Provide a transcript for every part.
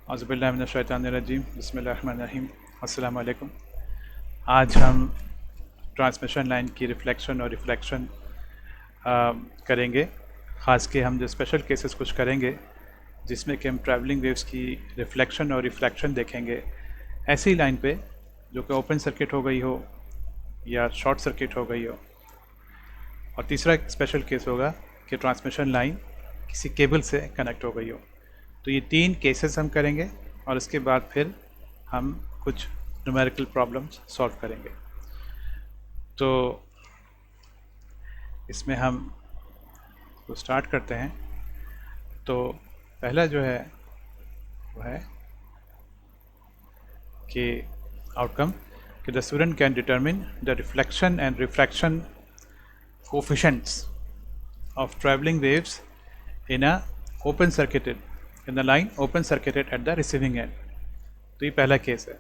औज़ुबिल्लाहिमिनश्शैतानिर्रजीम बिस्मिल्लाहिर्रहमानिर्रहीम अस्सलामु अलैकुम। आज हम ट्रांसमिशन लाइन की रिफ्लेक्शन और रिफ्लेक्शन करेंगे। ख़ास के हम जो स्पेशल केसेस कुछ करेंगे जिसमें कि हम ट्रैवलिंग वेव्स की रिफ्लेक्शन और रिफ्लेक्शन देखेंगे ऐसी लाइन पे जो कि ओपन सर्किट हो गई हो या शॉर्ट सर्किट हो गई हो। और तीसरा एक स्पेशल केस होगा कि ट्रांसमिशन लाइन किसी केबल से कनेक्ट हो गई हो। तो ये 3 केसेस हम करेंगे और उसके बाद फिर हम कुछ न्यूमेरिकल प्रॉब्लम्स सॉल्व करेंगे। तो इसमें हम तो स्टार्ट करते हैं। तो पहला जो है वो है कि आउटकम कि the student can determine the reflection and refraction coefficients of traveling waves in a open circuited in the line open circuited at the receiving end। तो ये पहला केस है।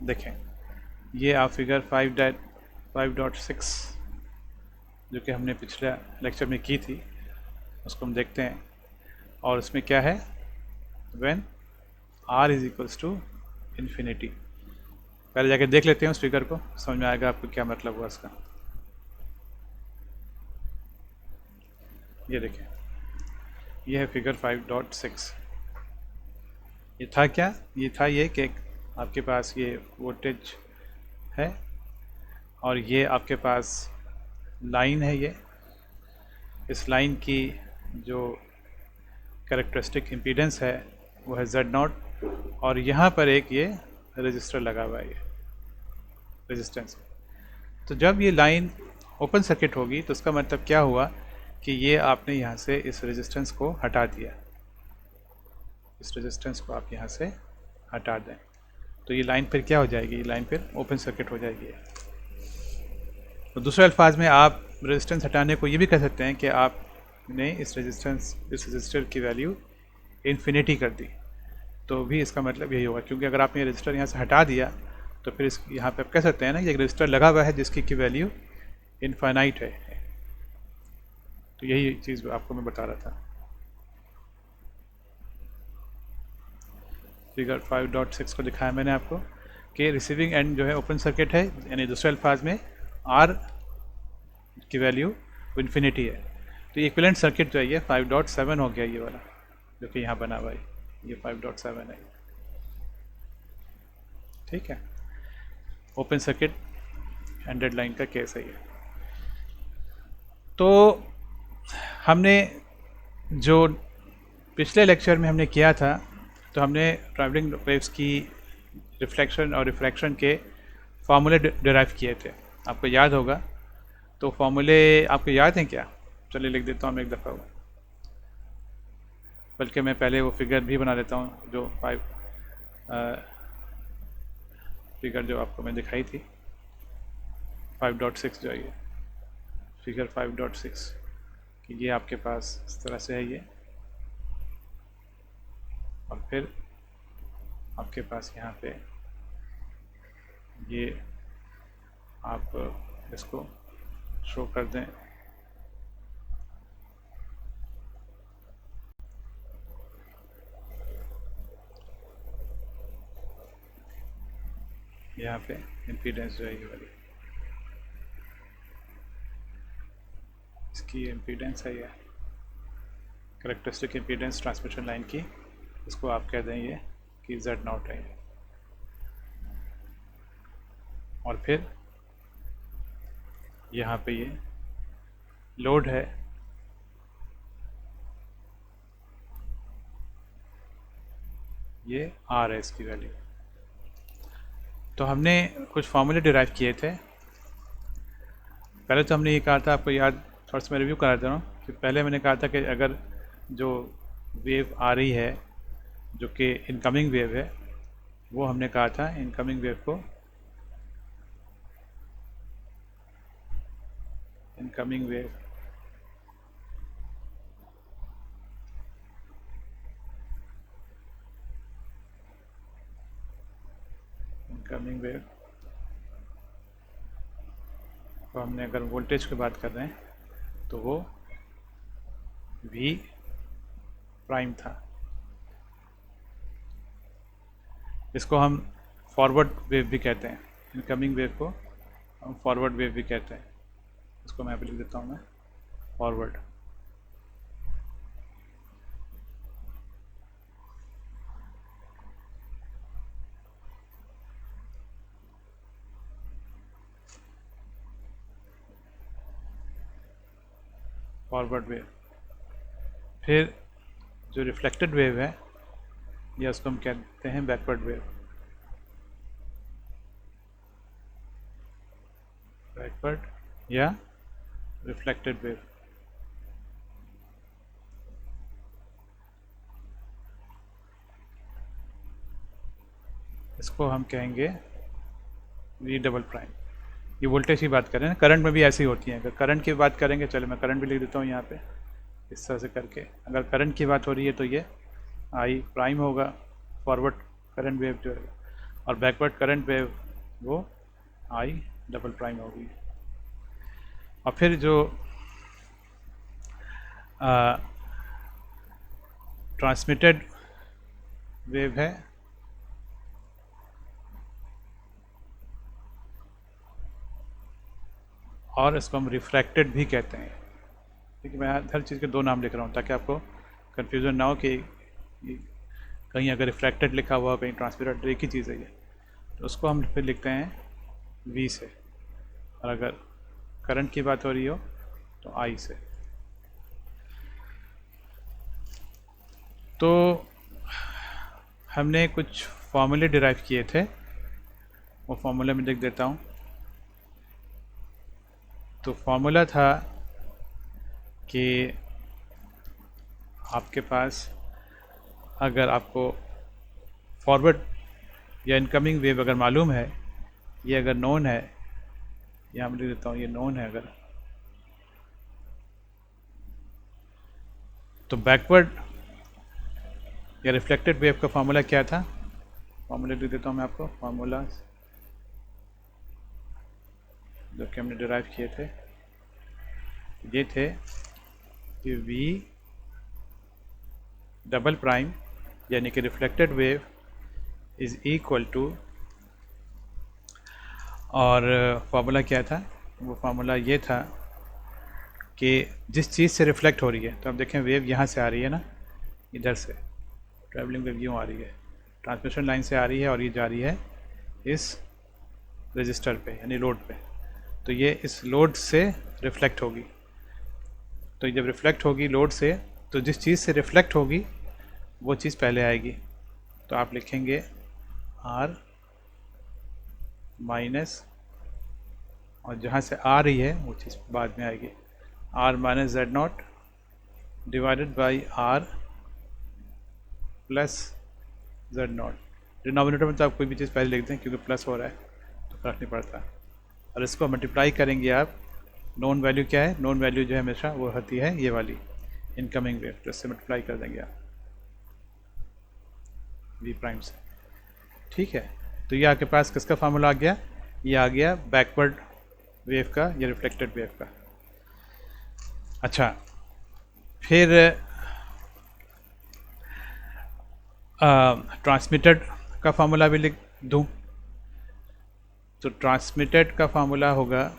देखें, ये आप फिगर 5.6 जो कि हमने पिछले लेक्चर में की थी उसको हम देखते हैं। और उसमें क्या है, when r is equals to infinity. पहले जाके देख लेते हैं उस फिगर को, समझ में आएगा आपको क्या मतलब हुआ इसका। ये देखें, ये है फिगर 5.6। ये था क्या, ये था ये कि आपके पास ये वोल्टेज है और ये आपके पास लाइन है। ये इस लाइन की जो कैरेक्टरिस्टिक इम्पीडेंस है वो है Z0 और यहाँ पर एक ये रजिस्टर लगा हुआ है, ये रेजिस्टेंस। तो जब ये लाइन ओपन सर्किट होगी तो उसका मतलब क्या हुआ कि ये आपने यहाँ से इस रेजिस्टेंस को हटा दिया। इस रेजिस्टेंस को आप यहाँ से हटा दें तो ये लाइन फिर क्या हो जाएगी, ये लाइन फिर ओपन सर्किट हो जाएगी। तो दूसरे अल्फाज में आप रेजिस्टेंस हटाने को ये भी कह सकते हैं कि आपने इस रजिस्टर की वैल्यू इन्फिनिटी कर दी, तो भी इसका मतलब यही होगा। क्योंकि अगर आपने रजिस्टर यहाँ से हटा दिया तो फिर इस यहाँ पे आप कह सकते हैं ना कि एक रजिस्टर लगा हुआ है जिसकी की वैल्यू इनफाइनाइट है। तो यही चीज़ आपको मैं बता रहा था। फिगर 5.6 को दिखाया मैंने आपको कि रिसीविंग एंड जो है ओपन सर्किट है, यानी दूसरे अल्फाज में आर की वैल्यू इन्फिनिटी है। तो ये इक्विवेलेंट सर्किट जो है ये 5.7 हो गया, ये वाला जो कि यहाँ बना हुआ है, ये 5.7 है। ठीक है, ओपन सर्किट 100 लाइन का केस है ये। तो हमने जो पिछले लेक्चर में हमने किया था, तो हमने ट्रैवलिंग वेव्स की रिफ्लेक्शन और रिफ्रैक्शन के फार्मूले डिराइव किए थे, आपको याद होगा। तो फार्मूले आपको याद हैं क्या? चलिए लिख देता हूँ मैं एक दफ़ा वो, बल्कि मैं पहले वो फिगर भी बना देता हूँ जो फिगर जो आपको मैं दिखाई थी 5.6 जो है ये फिगर 5.6 कि ये आपके पास इस तरह से है ये, और फिर आपके पास यहाँ पे ये आप इसको शो कर दें। यहाँ पे इम्पीडेंस जो है ये वाली, इसकी इम्पीडेंस है ये कैरेक्टरिस्टिक इम्पीडेंस ट्रांसमिशन लाइन की, इसको आप कह दें ये कि Z0 है ये। और फिर यहाँ पे ये लोड है, ये R है इसकी वैल्यू। तो हमने कुछ फार्मूले डिराइव किए थे। पहले तो हमने ये कहा था, आपको याद, थोड़ा सा मैं रिव्यू करा दे रहा हूँ कि पहले मैंने कहा था कि अगर जो वेव आ रही है जो कि इनकमिंग वेव है, वो हमने कहा था इनकमिंग वेव को इनकमिंग वेव तो हमने अगर वोल्टेज की बात कर रहे हैं तो वो वी प्राइम था। इसको हम फॉरवर्ड वेव भी कहते हैं, इनकमिंग वेव को हम फॉरवर्ड वेव भी कहते हैं। इसको मैं भी लिख देता हूँ मैं, फॉरवर्ड। Forward wave. फिर जो रिफ्लेक्टेड वेव है या उसको हम कहते हैं बैकवर्ड वेव। बैकवर्ड या रिफ्लेक्टेड वेव। इसको हम कहेंगे वी डबल प्राइम। ये वोल्टेज की बात करें ना, करंट में भी ऐसी होती है। अगर करंट की बात करेंगे, चलो मैं करंट भी लिख देता हूँ यहाँ पे इस तरह से करके। अगर करंट की बात हो रही है तो ये आई प्राइम होगा, फॉरवर्ड करंट वेव जो है, और बैकवर्ड करंट वेव वो आई डबल प्राइम होगी। और फिर जो ट्रांसमिटेड वेव है और इसको हम रिफ्रैक्टेड भी कहते हैं। क्योंकि मैं हर चीज़ के दो नाम लिख रहा हूँ ताकि आपको कन्फ्यूज़न ना हो कि कहीं अगर रिफ्रैक्टेड लिखा हुआ कहीं ट्रांसमिटेड, तो एक ही चीज़ है ये। तो उसको हम फिर लिखते हैं वी से, और अगर करंट की बात हो रही हो तो आई से। तो हमने कुछ फॉर्मूले डिराइव किए थे, वो फॉर्मूला में लिख देता हूँ। तो फॉर्मूला था कि आपके पास अगर आपको फॉरवर्ड या इनकमिंग वेव अगर मालूम है, ये अगर नोन है, यहाँ मैं लिख देता हूँ ये नोन है अगर, तो बैकवर्ड या रिफ्लेक्टेड वेव का फार्मूला क्या था। फार्मूला लिख देता हूँ मैं आपको, फार्मूला जो कि हमने डिराइव किए थे ये थे कि वी डबल प्राइम यानी कि reflected wave is equal to, और फार्मूला क्या था, वो फार्मूला ये था कि जिस चीज़ से रिफ्लेक्ट हो रही है, तो अब देखें वेव यहाँ से आ रही है ना, इधर से ट्रैवलिंग वेव यूँ आ रही है, ट्रांसमिशन लाइन से आ रही है और ये जा रही है इस रजिस्टर पे यानी लोड पे। तो ये इस लोड से रिफ्लेक्ट होगी। तो जब रिफ्लेक्ट होगी लोड से, तो जिस चीज़ से रिफ्लेक्ट होगी वो चीज़ पहले आएगी। तो आप लिखेंगे आर माइनस, और जहाँ से आ रही है वो चीज़ बाद में आएगी, R minus Z naught divided by R plus Z naught. Denominator में तो आप कोई भी चीज़ पहले लिख दें क्योंकि प्लस हो रहा है तो फर्क नहीं पड़ता। और इसको मल्टीप्लाई करेंगे आप, नोन वैल्यू क्या है, नोन वैल्यू जो है हमेशा वो होती है ये वाली इनकमिंग वेव, तो इससे मल्टीप्लाई कर देंगे आप वी प्राइम से। ठीक है, तो ये आपके पास किसका फार्मूला आ गया, ये आ गया बैकवर्ड वेव का या रिफ्लेक्टेड वेव का। अच्छा, फिर ट्रांसमिटेड का फार्मूला भी लिख दूँ। तो ट्रांसमिटेड का फार्मूला होगा,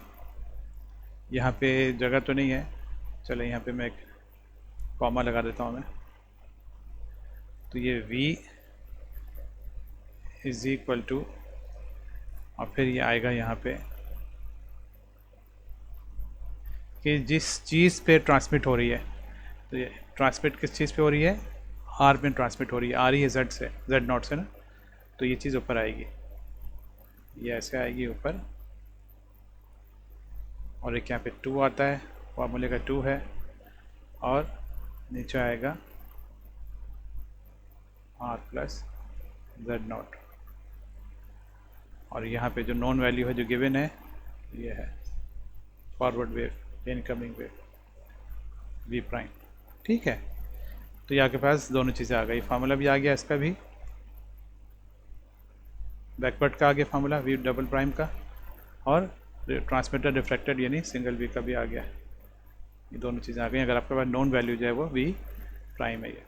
यहाँ पे जगह तो नहीं है, चलो यहाँ पे मैं एक कॉमा लगा देता हूँ मैं। तो ये V इज़ इक्वल टू, और फिर ये आएगा यहाँ पे कि जिस चीज़ पे ट्रांसमिट हो रही है, तो ये ट्रांसमिट किस चीज़ पे हो रही है, R में ट्रांसमिट हो रही है, आ रही है Z से, Z नॉट से ना, तो ये चीज़ ऊपर आएगी, ये ऐसे आएगी ऊपर, और एक यहाँ पे 2 आता है, फार्मूले का 2 है, और नीचे आएगा R प्लस जेड नॉट। और यहाँ पे जो नॉन वैल्यू है जो गिवन है ये है forward wave, incoming wave V prime. ठीक है, तो ये आपके पास दोनों चीज़ें आ गई, फार्मूला भी आ गया इसका भी, बैकवर्ड का आ गया फार्मूला वी डबल प्राइम का, और ट्रांसमिटर रिफ्लेक्टेड यानी सिंगल वी का भी आ गया, ये दोनों चीज़ें आ गई। अगर आपके पास नॉन वैल्यू जो है वो वी प्राइम है ये,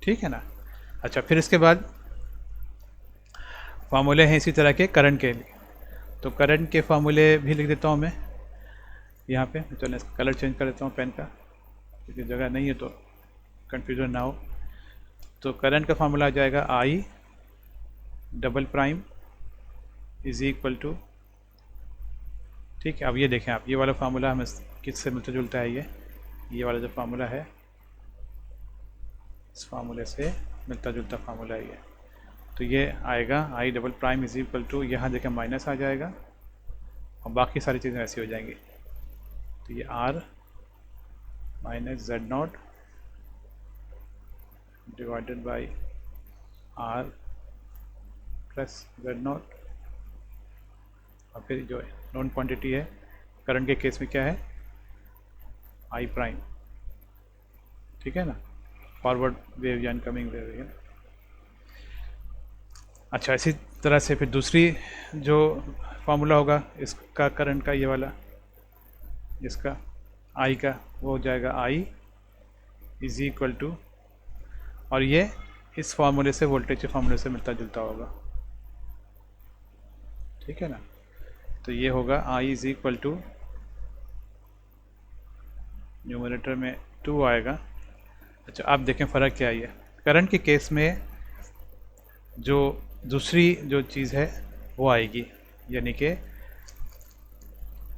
ठीक है ना। अच्छा, फिर इसके बाद फार्मूले हैं इसी तरह के करंट के लिए। तो करंट के फार्मूले भी लिख देता हूँ मैं यहाँ पे। चलो इसका कलर चेंज कर देता हूँ पेन का, क्योंकि जगह नहीं है तो कन्फ्यूजन ना हो। तो करंट का फार्मूला आ जाएगा I double prime is equal to, ठीक है। अब ये देखें आप, ये वाला फार्मूला हमें किससे मिलता जुलता है, ये वाला जो फार्मूला है इस फार्मूले से मिलता जुलता फार्मूला है ये। तो ये आएगा I double prime is equal to, यहाँ देखें माइनस आ जाएगा और बाकी सारी चीज़ें ऐसी हो जाएंगी। तो ये R minus Z naught divided by R plus Z naught, और फिर जो नॉन क्वांटिटी है करंट के केस में क्या है, आई प्राइम, ठीक है ना, फॉरवर्ड वेव या इनकमिंग वेव है। अच्छा, इसी तरह से फिर दूसरी जो फार्मूला होगा इसका करंट का, ये वाला इसका आई का, वो हो जाएगा आई इज इक्वल टू, और ये इस फार्मूले से वोल्टेज के फार्मूले से मिलता जुलता होगा, ठीक है ना। तो ये होगा I is equal to, numerator में 2 आएगा। अच्छा, आप देखें फ़र्क क्या है। करंट के केस में जो दूसरी जो चीज़ है वो आएगी, यानी कि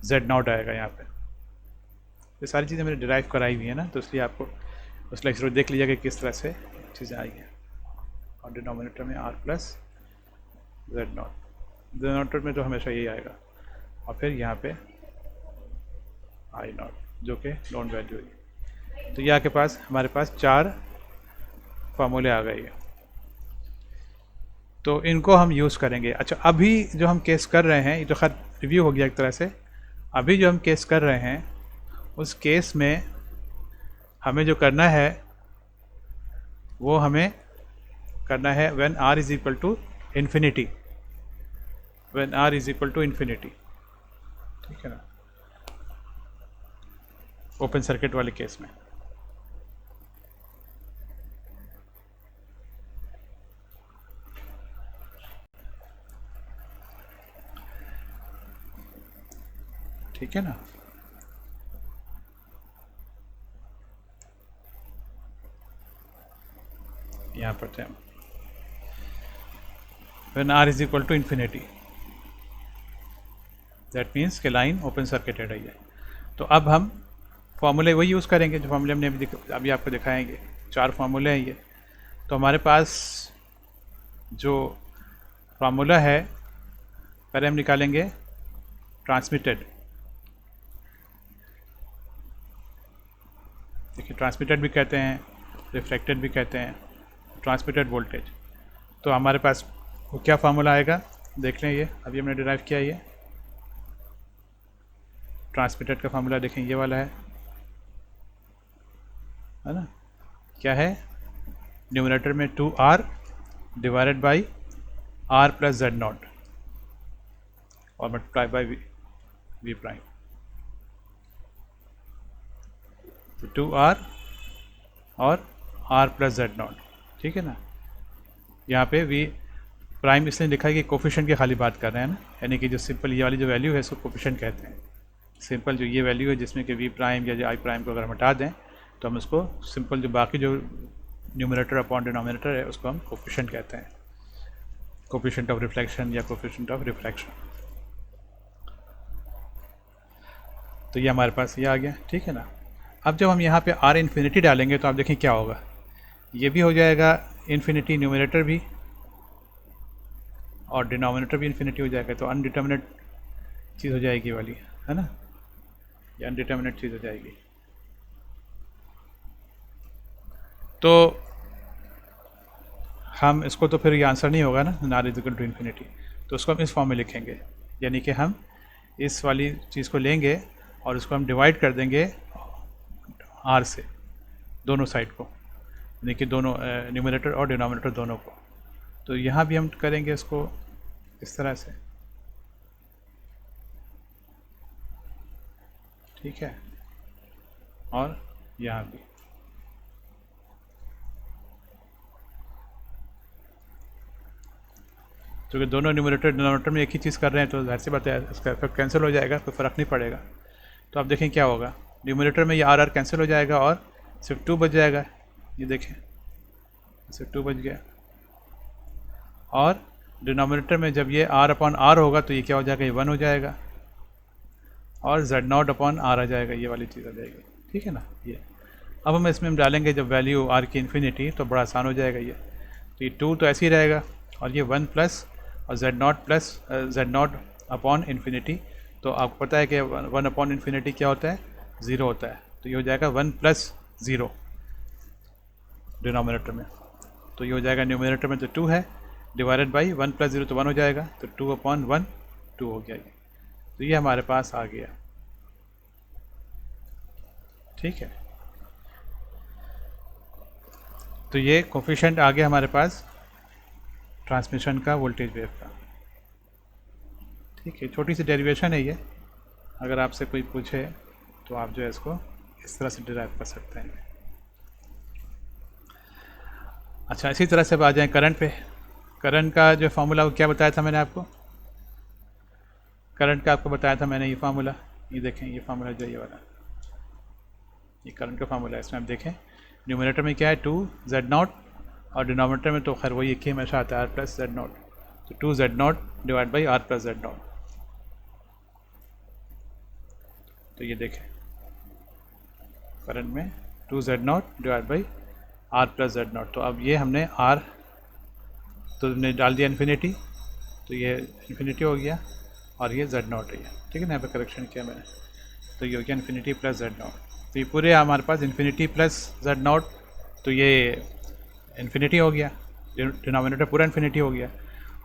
जेड नॉट आएगा यहाँ पे। ये सारी चीज़ें मैंने डिराइव कराई हुई है ना, तो इसलिए आपको उस लेक्चर को देख लीजिए कि किस तरह से चीज़ें आई हैं। और डिनोमिनेटर में R plus Z naught, denominator में तो हमेशा यही आएगा, और फिर यहाँ पे आई नॉट जो कि नॉन वैल्यू है। तो यहाँ के पास हमारे पास 4 फार्मूले आ गए हैं, तो इनको हम यूज़ करेंगे। अच्छा, अभी जो हम केस कर रहे हैं, ये तो खैर रिव्यू हो गया एक तरह से। अभी जो हम केस कर रहे हैं उस केस में हमें जो करना है वो हमें करना है when R is equal to infinity, when R is equal to infinity, ठीक है ना, ओपन सर्किट वाले केस में। ठीक है ना। यहाँ पढ़ते हैं when R is equal to infinity, that means कि लाइन ओपन सर्किटेड है। तो अब हम फार्मूले वही यूज़ करेंगे जो फार्मूले हमने अभी आपको दिखाएंगे। 4 फार्मूले हैं ये। तो हमारे पास जो फार्मूला है, पहले हम निकालेंगे ट्रांसमिटेड। देखिए, ट्रांसमिटेड भी कहते हैं, रिफ्लेक्टेड भी कहते हैं, ट्रांसमिटेड वोल्टेज। तो हमारे पास वो क्या फार्मूला आएगा देख लें, ये अभी हमने डिराइव किया। ये ट्रांसमिटेड का फार्मूला देखें, ये वाला है ना। क्या है, न्यूमरेटर में 2r divided by r plus Z naught और मल्टीप्लाई बाई वी प्राइम। तो 2r और r प्लस जेड नॉट, ठीक है ना। यहाँ पे वी प्राइम इसलिए लिखा है कि कोफिशिएंट की खाली बात कर रहे हैं ना, यानी कि जो सिंपल ये वाली जो वैल्यू है इसको कोफिशिएंट कहते हैं। सिंपल जो ये वैल्यू है जिसमें कि वी प्राइम या जो आई प्राइम को अगर हम हटा दें तो हम उसको सिंपल जो बाकी जो न्यूमरेटर अपॉन डिनोमिनेटर है उसको हम कोफिशिएंट कहते हैं, कोफिशिएंट ऑफ रिफ्लेक्शन या कोफिशिएंट ऑफ रिफ्रैक्शन। तो ये हमारे पास ये आ गया, ठीक है ना। अब जब हम यहाँ पे आर इन्फिनिटी डालेंगे तो आप देखें क्या होगा, ये भी हो जाएगा इन्फिनिटी, न्यूमरेटर भी और डिनोमिनेटर भी इन्फिनिटी हो जाएगा। तो अनडिटर्मिनेट चीज़ हो जाएगी वाली, है ना, ये अनडिटर्मिनेट चीज़ हो जाएगी। तो हम इसको, तो फिर ये आंसर नहीं होगा ना, R is equal to infinity. तो उसको हम इस फॉर्म में लिखेंगे, यानी कि हम इस वाली चीज़ को लेंगे और उसको हम डिवाइड कर देंगे आर से, दोनों साइड को, यानी कि दोनों न्यूमरेटर और डिनोमिनेटर दोनों को। तो यहाँ भी हम करेंगे इसको इस तरह से, ठीक है। और यहाँ भी। क्योंकि दोनों न्यूमरेटर डिनोमिनेटर में एक ही चीज़ कर रहे हैं तो जाहिर सी बात है इसका इफेक्ट कैंसिल हो जाएगा, कोई फ़र्क नहीं पड़ेगा। तो आप देखें क्या होगा, न्यूमरेटर में ये आर कैंसिल हो जाएगा और सिर्फ 2 बच जाएगा। ये देखें सिर्फ 2 बच गया। और डिनोमिनेटर में जब ये आर अपॉन आर होगा तो ये क्या हो जाएगा, ये 1 हो जाएगा और जेड नॉट अपॉन आर आ जाएगा, ये वाली चीज़ आ जाएगी। ठीक है ना। ये अब हम इसमें डालेंगे जब वैल्यू आर की इन्फिनिटी तो बड़ा आसान हो जाएगा ये। तो ये 2 तो ऐसे ही रहेगा और ये 1 प्लस और Z not plus Z not upon infinity. तो आपको पता है कि 1 अपॉन इन्फिनिटी क्या होता है, 0 होता है। तो ये हो जाएगा 1 प्लस 0 डिनोमिनेटर में। तो ये हो जाएगा न्यूमिनेटर में तो 2 है, डिवाइडेड बाई 1 प्लस 0 तो 1 हो जाएगा, तो 2 अपॉन 1 2 हो गया ये। तो ये हमारे पास आ गया। ठीक है, तो ये कोफिशिएंट आ गया हमारे पास ट्रांसमिशन का वोल्टेज वेव का। ठीक है, छोटी सी डेरिवेशन है ये, अगर आपसे कोई पूछे तो आप जो है इसको इस तरह से डिराइव कर सकते हैं। अच्छा, इसी तरह से अब आ जाएं करंट पे। करंट का जो फार्मूला वो क्या बताया था मैंने आपको, करंट का आपको बताया था मैंने ये फार्मूला। ये देखें ये फार्मूला जो ये वाला, ये करंट का फार्मूला है। इसमें आप देखें न्यूमरेटर में क्या है 2 जेड नॉट और डिनोमिनेटर में तो खैर वही एक ही हमेशा आता है आर प्लस जेड नॉट। तो 2 Z naught divide by R plus Z naught. तो ये देखें करंट में 2 Z naught divide by R plus Z naught. तो अब ये हमने आर तो हमने डाल दिया इन्फिनिटी, तो ये इन्फिनिटी हो गया और ये जेड नॉट है ये। ठीक है ना, यहाँ पे करेक्शन किया मैंने। तो ये हो गया इन्फिनिटी प्लस जेड नॉट। तो ये पूरे हमारे पास इन्फिनिटी प्लस जेड नॉट, तो ये इन्फिनिटी हो गया, डिनोमिनेटर पूरा इन्फिनिटी हो गया।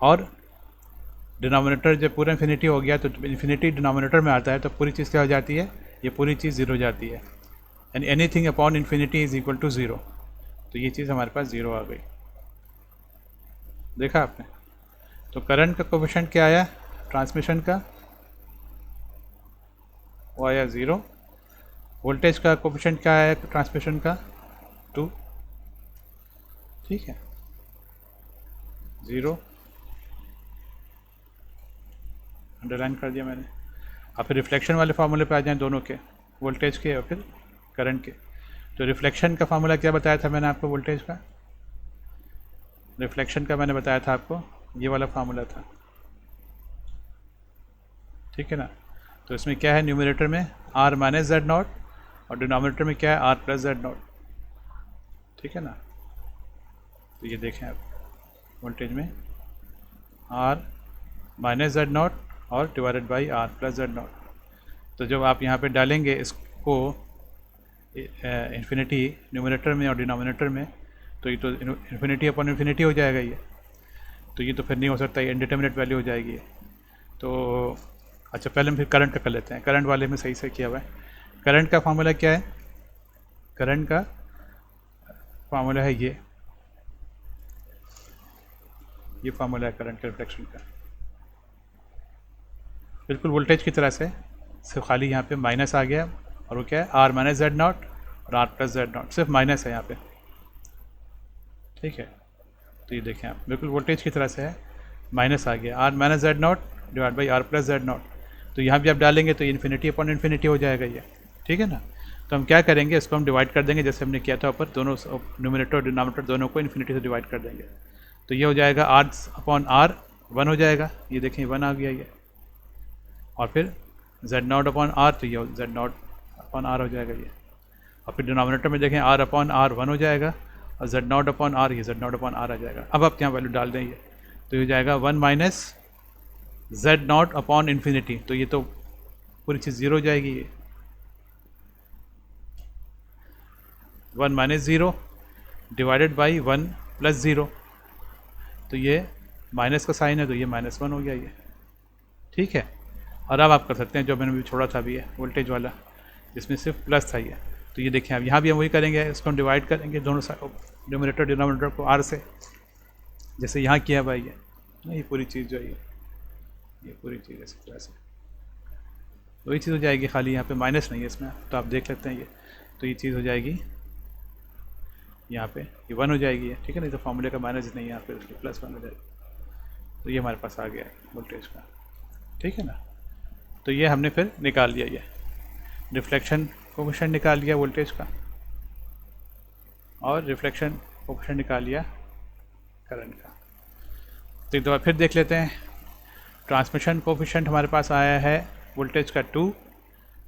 और डिनोमिनेटर जब पूरा इन्फिनिटी हो गया तो इन्फिनिटी डिनोमिनेटर में आता है तो पूरी चीज़ क्या हो जाती है, ये पूरी चीज़ ज़ीरो हो जाती है। And anything upon infinity is equal to zero. तो ये चीज़ हमारे पास ज़ीरो आ गई, देखा आपने। तो करंट का कोफिशिएंट क्या आया ट्रांसमिशन का, वो आया 0। वोल्टेज का कोफिशिएंट क्या आया ट्रांसमिशन का 2। ठीक है, 0 अंडरलाइन कर दिया मैंने। अब फिर रिफ्लेक्शन वाले फार्मूले पे आ जाएं, दोनों के, वोल्टेज के और फिर करंट के। तो रिफ्लेक्शन का फार्मूला क्या बताया था मैंने आपको, वोल्टेज का रिफ्लेक्शन का मैंने बताया था आपको, ये वाला फार्मूला था। ठीक है ना। तो इसमें क्या है, न्यूमरेटर में आर माइनस जेड नॉट और डिनोमिनेटर में क्या है आर प्लस जेड नॉट। ठीक है ना। तो ये देखें आप वोल्टेज में आर माइनस जेड नॉट और divided by R plus Z naught. तो जब आप यहाँ पे डालेंगे इसको इन्फिनिटी न्यूमरेटर में और डिनोमिनेटर में, तो ये तो इन्फिनिटी अपॉन इन्फिनिटी हो जाएगा ये। तो ये तो फिर नहीं हो सकता, ये इनडिटर्मिनेट वैल्यू हो जाएगी ये। तो अच्छा, पहले हम फिर करंट का कर लेते हैं। करंट वाले में सही से किया हुआ है। करंट का फार्मूला क्या है, करंट का फार्मूला है ये फार्मूला है करंट के रिफ्लेक्शन का, बिल्कुल वोल्टेज की तरह से, सिर्फ खाली यहाँ पे माइनस आ गया और वो क्या है आर माइनस जेड नॉट और आर प्लस जेड नॉट, सिर्फ माइनस है यहाँ पे। ठीक है, तो ये देखें आप बिल्कुल वोल्टेज की तरह से है, माइनस आ गया R minus Z naught divide by R plus Z naught. तो यहाँ भी आप डालेंगे तो इन्फिनिटी अपॉन इन्फिनिटी हो जाएगा ये। ठीक है ना। तो हम क्या करेंगे, इसको हम डिवाइड कर देंगे जैसे हमने किया था ऊपर, दोनों न्यूमरेटर और डिनोमिनेटर दोनों को इन्फिनिटी से डिवाइड कर देंगे। तो ये हो जाएगा आर अपॉन आर 1 हो जाएगा, ये देखें 1 आ गया ये। और फिर जेड नॉट अपॉन आर, तो ये जेड नॉट अपॉन आर हो जाएगा ये। और फिर डिनोमिनेटर में देखें आर अपॉन आर 1 हो जाएगा और जेड नॉट अपॉन आर, ये जेड नॉट अपॉन आर आ जाएगा। अब आप यहाँ वैल्यू डाल देंगे तो ये हो जाएगा 1 minus Z not upon infinity. तो ये तो पूरी चीज़ ज़ीरो हो जाएगी ये, 1 minus zero divided by 1 plus zero. तो ये माइनस का साइन है तो ये -1 हो गया ये। ठीक है, और अब आप कर सकते हैं जो मैंने भी छोड़ा था अभी है वोल्टेज वाला, जिसमें सिर्फ प्लस था ये। तो ये देखें अब यहाँ भी हम वही करेंगे, इसको हम डिवाइड करेंगे दोनों न्यूमरेटर डिनोमिनेटर को आर से, जैसे यहाँ किया भाई ये पूरी चीज़ जो है ये पूरी चीज़ इस तरह से वही चीज़ हो जाएगी, खाली यहाँ पे माइनस नहीं है इसमें। तो आप देख लेते हैं ये तो ये चीज़ हो जाएगी यहाँ पे, ये 1 हो जाएगी, ठीक है। नहीं तो फॉर्मूले का माइनस नहीं है यहाँ पे, इसलिए +1 हो जाएगी। तो ये हमारे पास आ गया है वोल्टेज का, ठीक है ना। तो ये हमने फिर निकाल लिया, ये रिफ्लेक्शन कोएफिशिएंट निकाल लिया वोल्टेज का, और रिफ्लेक्शन कोएफिशिएंट निकाल लिया करंट का। तो एक दफ़ा फिर देख लेते हैं। ट्रांसमिशन कोएफिशिएंट हमारे पास आया है वोल्टेज का 2,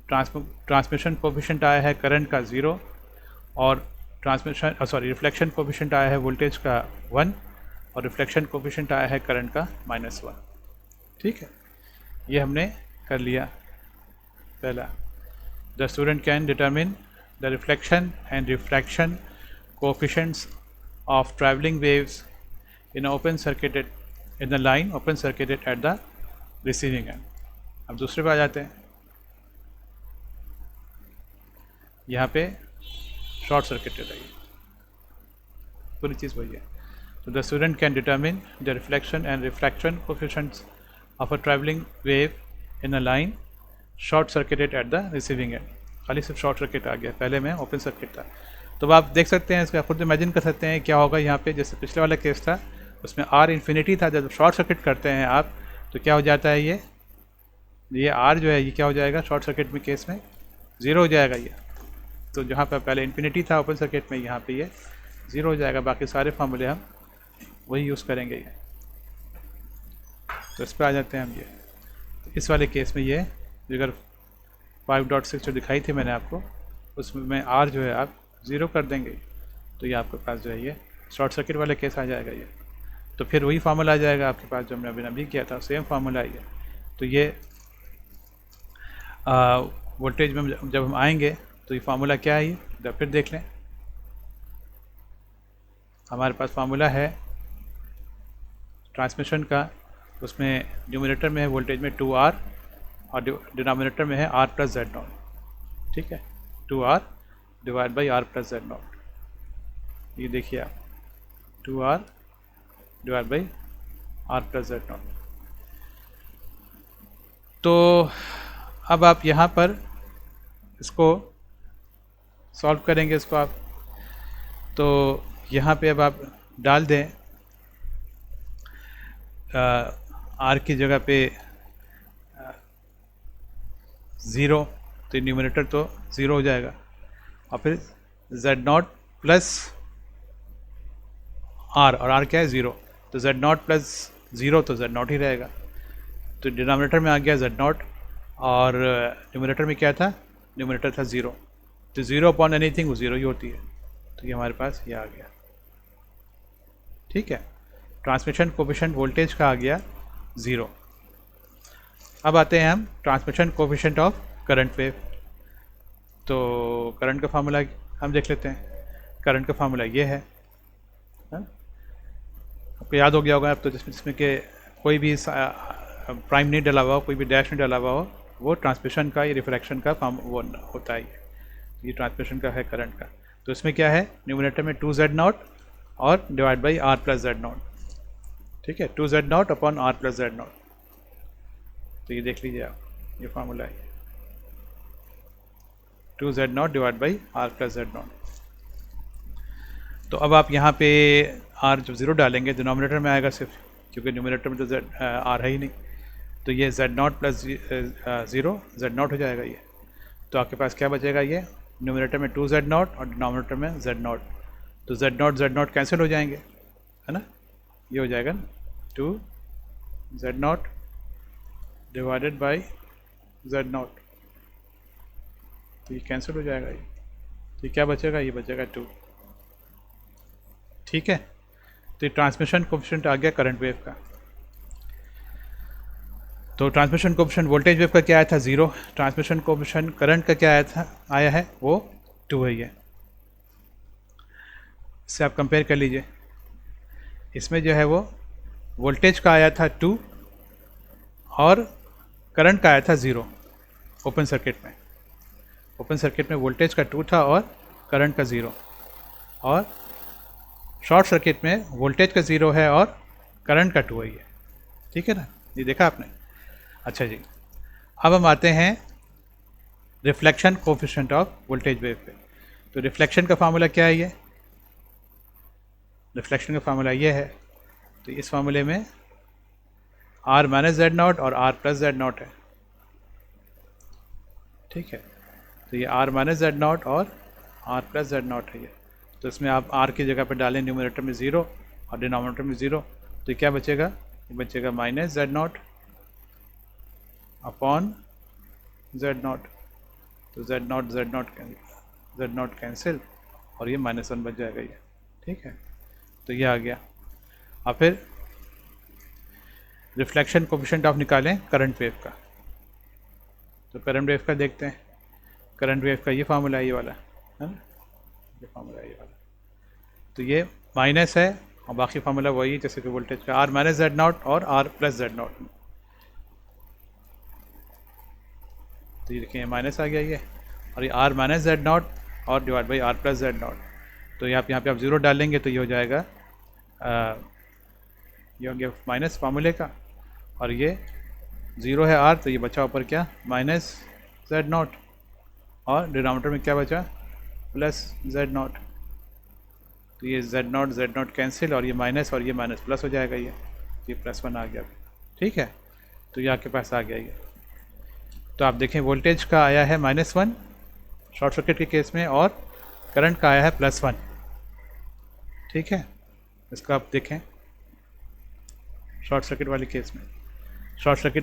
ट्रांसमिशन कोएफिशिएंट आया है करंट का 0, और रिफ्लेक्शन कोएफिशिएंट आया है वोल्टेज का 1, और रिफ्लेक्शन कोएफिशिएंट आया है करंट का -1, ठीक है। ये हमने कर लिया पहला। The student can determine the reflection and refraction coefficients of travelling waves in the line open circuited at the receiving and. अब दूसरे पे आ जाते हैं। यहाँ पे शॉर्ट सर्किटेड है, पूरी चीज़ वही है। तो the student can determine the reflection and refraction coefficients of a travelling wave in a line short circuited at the receiving and. खाली सिर्फ शॉर्ट सर्किट आ गया, पहले में ओपन सर्किट था। तो अब आप देख सकते हैं, इसका खुद इमेजिन कर सकते हैं क्या होगा यहाँ पे। जैसे पिछले वाला केस था, उसमें R इन्फिनिटी था, जब शॉर्ट सर्किट करते हैं आप तो क्या हो जाता है, ये R जो है ये क्या हो जाएगा शॉर्ट सर्किट में केस में 0 हो जाएगा ये। तो जहाँ पर पहले इन्फिनिटी था ओपन सर्किट में, यहाँ पे ये 0 हो जाएगा। बाकी सारे फार्मूले हम वही यूज़ करेंगे ये। तो इस पर आ जाते हैं हम। ये इस वाले केस में ये फिगर 5.6 जो दिखाई थी मैंने आपको, उसमें R जो है आप 0 कर देंगे, तो ये आपके पास जो है ये शॉर्ट सर्किट वाले केस आ जाएगा ये। तो फिर वही फार्मूला आ जाएगा आपके पास जो हमने अभी किया था, सेम फार्मूला है। तो ये वोल्टेज में जब हम आएंगे तो ये फार्मूला क्या है, ये फिर देख लें। हमारे पास फार्मूला है ट्रांसमिशन का, उसमें न्यूमरेटर में है वोल्टेज में 2R और डिनोमिनेटर में है R + Z0, ठीक है। 2R divide by R + Z0। ये देखिए आप, 2R divide by R + Z0। तो अब आप यहाँ पर इसको सॉल्व करेंगे इसको आप। तो यहाँ पे अब आप डाल दें R की जगह पे 0, तो न्यूमरेटर तो 0 हो जाएगा, और फिर Z0 प्लस R, और R क्या है 0, तो Z0 प्लस 0 तो Z0 ही रहेगा। तो डिनोमिनेटर में आ गया Z0, और न्यूमरेटर में क्या था, न्यूमरेटर था 0, तो 0 अपॉन एनीथिंग वो 0 ही होती है। तो ये हमारे पास ये आ गया, ठीक है। ट्रांसमिशन कोएफिशिएंट वोल्टेज का आ गया 0। अब आते हैं हम transmission coefficient of current wave. तो करंट का फार्मूला हम देख लेते हैं। करंट का फार्मूला ये है, आपको याद हो गया होगा अब तो, जिसमें कि कोई भी प्राइम नहीं डला हुआ हो, कोई भी डैश नहीं डला हुआ हो, वो ट्रांसमिशन का या रिफ्रैक्शन का वो होता है। ये ट्रांसमिशन का है करंट का। तो इसमें क्या है, न्यूमरेटर में 2Z0 और डिवाइड बाई R + Z0, ठीक है। 2Z0 upon R + Z0। तो ये देख लीजिए आप, ये फार्मूला है 2Z0 divide by R + Z0। तो अब आप यहाँ पे R जब 0 डालेंगे डिनोमिनेटर में आएगा सिर्फ, क्योंकि न्यूमरेटर में तो R है ही नहीं। तो ये Z0 प्लस 0 Z0 हो जाएगा ये। तो आपके पास क्या बचेगा, ये न्यूमरेटर में 2Z0 और डिनोमिनेटर में Z0। तो Z0 कैंसिल हो जाएंगे, है ना। ये हो जाएगा 2Z0 डिवाइडेड बाई Z0। तो ये कैंसिल हो जाएगा ये। तो क्या बचेगा, ये बचेगा 2, ठीक है। तो ये ट्रांसमिशन कोएफिशिएंट आ गया करंट वेव का। तो ट्रांसमिशन कोएफिशिएंट वोल्टेज वेव का क्या आया था 0, ट्रांसमिशन कोएफिशिएंट करंट का क्या आया है वो 2 है। ये इससे आप कंपेयर कर लीजिए। इसमें जो है वो वोल्टेज का आया था 2 और करंट का आया था 0 ओपन सर्किट में। ओपन सर्किट में वोल्टेज का 2 था और करंट का 0, और शॉर्ट सर्किट में वोल्टेज का 0 है और करंट का 2 है ये, ठीक है ना। ये देखा आपने। अच्छा जी, अब हम आते हैं reflection coefficient of voltage wave पे। तो रिफ्लेक्शन का फार्मूला क्या है? ये रिफ्लेक्शन का फार्मूला ये है। तो इस फार्मूले में r माइनस जेड नॉट और r प्लस जेड नॉट है, ठीक है। तो ये r माइनस जेड नॉट और r प्लस जेड नॉट है ये। तो इसमें आप r की जगह पर डालें न्यूमरेटर में 0 और डिनोमिनेटर में 0, तो क्या बचेगा? ये बचेगा minus Z not upon Z naught. तो जेड नॉट कैंसिल और ये -1 बच जाएगा ये, ठीक है। तो ये आ गया। और फिर रिफ्लेक्शन कोफिशिएंट आप निकालें करंट वेव का। तो करंट वेव का देखते हैं। करंट वेव का ये फार्मूला है, ये वाला है ना, ये फार्मूला है ये वाला। तो ये माइनस है और बाकी फार्मूला वही है जैसे कि वोल्टेज का, r माइनस जेड नॉट और r प्लस जेड नॉट। तो ये देखिए माइनस आ गया ये, और ये r माइनस जेड नॉट और divide by r plus Z naught. तो यहाँ पे आप 0 डालेंगे तो ये हो जाएगा, ये हो गया माइनस फार्मूले का, और ये 0 है r, तो ये बचा ऊपर क्या माइनस जेड नॉट, और डिनोमिनेटर में क्या बचा प्लस जेड नॉट। तो ये जेड नॉट कैंसिल और ये माइनस प्लस हो जाएगा ये +1 आ गया, ठीक है। तो ये आपके पास आ गया ये। तो आप देखें वोल्टेज का आया है -1 शॉर्ट सर्किट के केस में, और करंट का आया है +1, ठीक है। इसका आप देखें शॉर्ट सर्किट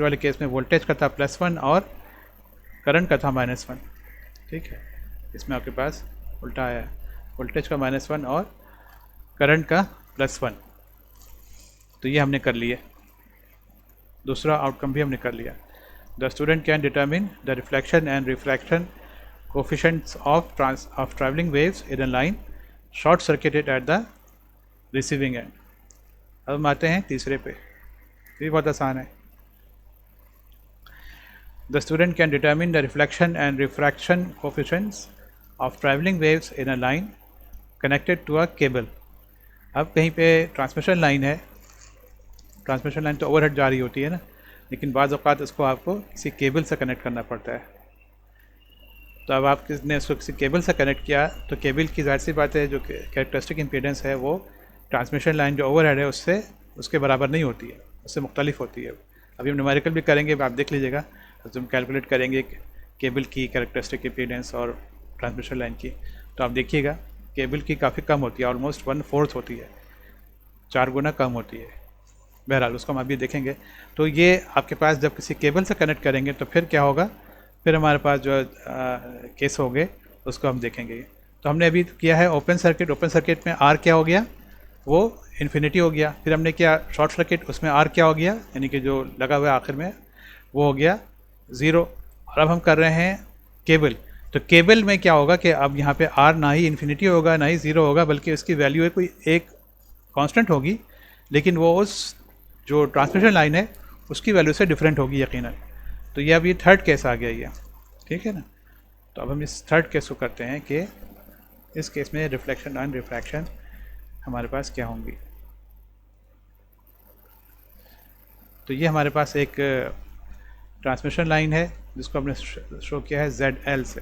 वाले केस में वोल्टेज का था +1 और करंट का था -1, ठीक है। इसमें आपके पास उल्टा आया है, वोल्टेज का -1 और करंट का +1। तो ये हमने कर लिया। दूसरा आउटकम भी हमने कर लिया। The student can determine the reflection and refraction coefficients of travelling waves in a line short circuited at the receiving and. अब हम आते हैं तीसरे पे, ये बहुत आसान है। The student can determine the reflection and refraction coefficients of traveling waves in a line connected to a cable। अब कहीं पे ट्रांसमिशन लाइन है, ट्रांसमिशन लाइन तो ओवरहेड जा रही होती है ना, लेकिन बाज़ औक़ात उसको आपको किसी केबल से कनेक्ट करना पड़ता है। तो अब आप किसने उसको किसी केबल से कनेक्ट किया, तो केबल की ज़ाहिर सी बात है जो कैरेक्टरिस्टिक इम्पीडेंस है वो ट्रांसमिशन लाइन जो ओवरहेड है उससे उसके बराबर नहीं होती है, उससे मुख्तलिफ होती है। अभी हम न्यूमेरिकल भी करेंगे, आप देख लीजिएगा, जब हम कैलकुलेट करेंगे केबल की कैरेक्टरिस्टिक इम्पीडेंस और ट्रांसमिशन लाइन की, तो आप देखिएगा केबल की काफ़ी कम होती है, ऑलमोस्ट 1/4 होती है, 4 गुना कम होती है। बहरहाल उसको हम अभी देखेंगे। तो ये आपके पास जब किसी केबल से कनेक्ट करेंगे तो फिर क्या होगा, फिर हमारे पास जो केस होंगे उसको हम देखेंगे। तो हमने अभी किया है ओपन सर्किट में आर क्या हो गया, वो इन्फिनिटी हो गया। फिर हमने किया शॉर्ट सर्किट, उसमें आर क्या हो गया, यानी कि जो लगा हुआ है आखिर में वो हो गया 0। और अब हम कर रहे हैं केबल। तो केबल में क्या होगा कि अब यहाँ पे आर ना ही इन्फिनिटी होगा ना ही 0 होगा, बल्कि उसकी वैल्यू है कोई एक कांस्टेंट होगी, लेकिन वो उस जो ट्रांसमिशन लाइन है उसकी वैल्यू से डिफरेंट होगी यकीनन। तो ये अब ये थर्ड केस आ गया ये, ठीक है ना। तो अब हम इस थर्ड केस को करते हैं कि इस केस में रिफ्लेक्शन एंड रिफ्रैक्शन हमारे पास क्या होंगी। तो ये हमारे पास एक ट्रांसमिशन लाइन है जिसको हमने शो किया है ZL से।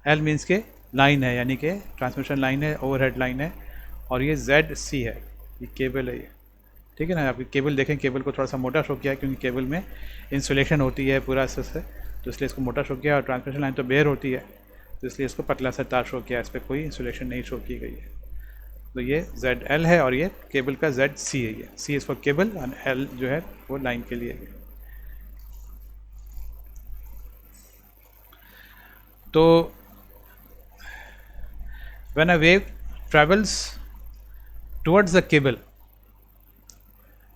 L मीन्स के लाइन है, यानी कि ट्रांसमिशन लाइन है, ओवरहेड लाइन है, और ये ZC है, ये केबल है ये, ठीक है ना। आप केबल देखें, केबल को थोड़ा सा मोटा शो किया है क्योंकि केबल में इंसुलेशन होती है पूरा से, तो इसलिए इसको मोटा शो किया। और ट्रांसमिशन लाइन तो बेयर होती है, तो इसलिए इसको पतला सा तार शो किया, इस पर कोई इंसुलेशन नहीं शो की गई है। तो ये ZL है और ये केबल का ZC है, ये C इज़ फॉर केबल और L जो है वो लाइन के लिए है। तो when a wave travels towards the cable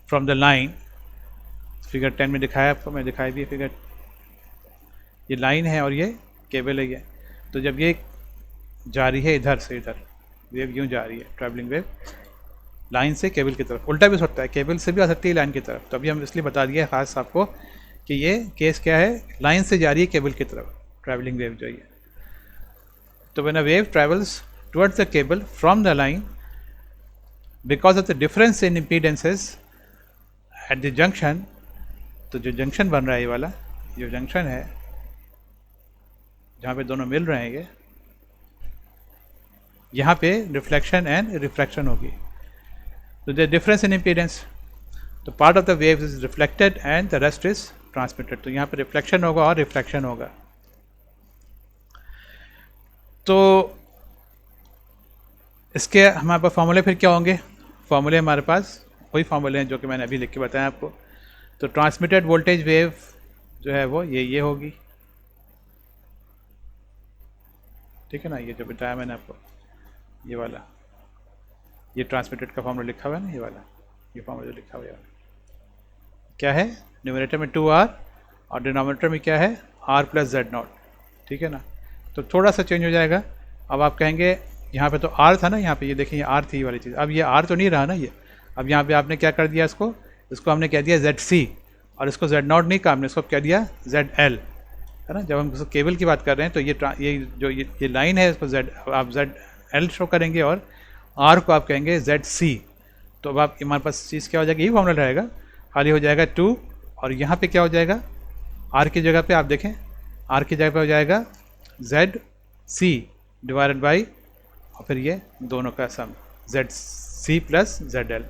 from the line, figure 10 में दिखाया आपको, मैं दिखाई भी फिगर, ये लाइन है और ये केबल है ये। तो जब ये जा रही है इधर से इधर, वेव यूँ जा रही है, ट्रैवलिंग वेव लाइन से केबल की तरफ, उल्टा भी हो सकता है, केबल से भी आ सकती है लाइन की तरफ। तो अभी हम इसलिए बता दिया है ख़ास आपको कि ये केस क्या है, लाइन से जा रही है केबल की तरफ ट्रैवलिंग वेव जो है। तो when a wave travels towards the cable from the line, because of the difference in impedances at the junction, तो जो जंक्शन बन रहा है ये वाला, जो जंक्शन है जहाँ पे दोनों मिल रहे हैं, ये यहाँ पे रिफ्लेक्शन एंड रिफ्रैक्शन होगी, तो द डिफरेंस इन इम्पीडेंस, तो part of the wave is reflected and the rest is transmitted, तो यहाँ पे रिफ्लेक्शन होगा और रिफ्रैक्शन होगा। तो इसके हमारे पास फॉर्मूले फिर क्या होंगे, फॉर्मूले हमारे पास वही फॉर्मूले हैं जो कि मैंने अभी लिख के बताया आपको। तो ट्रांसमिटेड वोल्टेज वेव जो है वो ये होगी, ठीक है ना, ये जो बताया मैंने आपको, ये वाला, ये ट्रांसमिटेड का फॉर्मूला लिखा हुआ है ना, ये वाला, ये फॉर्मूला जो लिखा हुआ है क्या है, न्यूमरेटर में 2r और डिनोमिनेटर में क्या है r प्लस जेड नॉट, ठीक है ना। तो थोड़ा सा चेंज हो जाएगा। अब आप कहेंगे यहाँ पे तो r था ना, यहाँ पे ये देखिए r थी ये वाली चीज़, अब ये r तो नहीं रहा ना ये, अब यहाँ पे आपने क्या कर दिया, इसको हमने कह दिया ZC, और इसको Z नॉट नहीं कहा हमने, इसको कह दिया ZL, है ना। जब हम केबल की बात कर रहे हैं तो ये जो ये लाइन है इसको आप ZL शो करेंगे और R को आप कहेंगे ZC। तो अब आप हमारे पास चीज़ क्या हो जाएगी, यही फॉर्मूला रहेगा, खाली हो जाएगा 2, और यहाँ पे क्या हो जाएगा, R की जगह पे आप देखें, R की जगह पे हो जाएगा ZC डिवाइडेड बाई, और फिर ये दोनों का सम ZC प्लस ZL,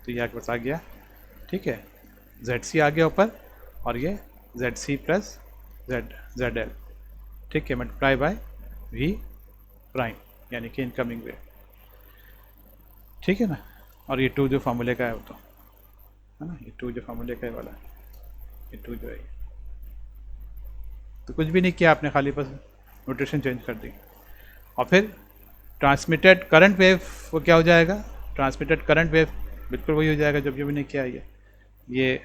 तो ये आपके पास आ गया, ठीक है, ZC आ गया ऊपर, और ये ZC प्लस ZL, ठीक है, मल्टीप्लाई बाय V प्राइम, यानी कि इनकमिंग वेव, ठीक है ना। और ये 2 जो फार्मूले का है वो तो है ना, ये 2 जो फार्मूले का है वाला, ये 2 जो है, तो कुछ भी नहीं किया आपने, खाली बस नोटेशन चेंज कर दी। और फिर ट्रांसमिटेड करंट वेव वो क्या हो जाएगा, ट्रांसमिटेड करंट वेव बिल्कुल वही हो जाएगा जब ये भी नहीं किया, ये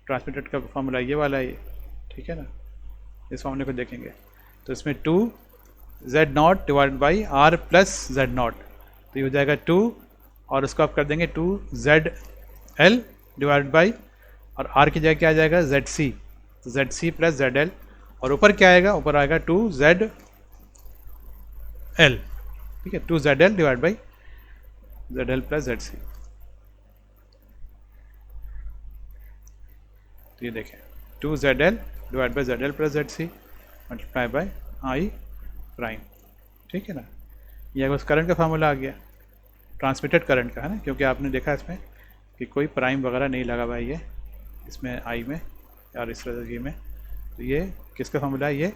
ट्रांसमिटेड का फॉर्मूला ये वाला है ये, ठीक है ना। इस फॉर्मूले को देखेंगे तो इसमें 2 Z not divide by R plus Z not, तो ये हो जाएगा 2, और उसको आप कर देंगे 2 ZL डिवाइड बाई, और R की जगह क्या आ जाएगा ZC, तो ZC प्लस ZL, और ऊपर क्या आएगा, ऊपर आएगा 2 ZL, ठीक है, 2 ZL divide by ZL plus ZC। तो ये देखें 2 ZL divide by ZL plus ZC multiply by I prime, ठीक है ना। ये उस करंट का फार्मूला आ गया, ट्रांसमिटेड करंट का, है ना, क्योंकि आपने देखा इसमें कि कोई प्राइम वगैरह नहीं लगा हुआ है ये इसमें आई में और इस तरह में, तो ये किसका फार्मूला है, ये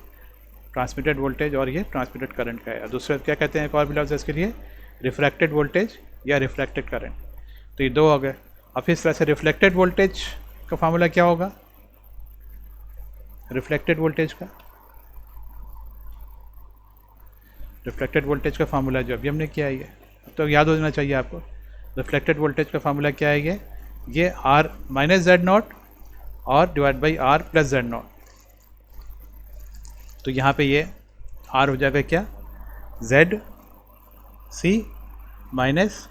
ट्रांसमिटेड वोल्टेज और ये ट्रांसमिटेड करंट का है। और दूसरा क्या कहते हैं एक और भी लफ्ज़ इसके लिए, रिफ्रैक्टेड वोल्टेज या रिफ्लेक्टेड करंट, तो ये 2 हो गए। और फिर इस तरह से रिफ्लेक्टेड वोल्टेज का फार्मूला क्या होगा, रिफ्लेक्टेड वोल्टेज का फार्मूला जो अभी हमने किया है, तो याद हो जाना चाहिए आपको, रिफ्लेक्टेड वोल्टेज का फार्मूला क्या है, ये R माइनस जेड नॉट और divide by R plus Z naught. तो यहाँ पे ये R हो जाएगा क्या, ZC minus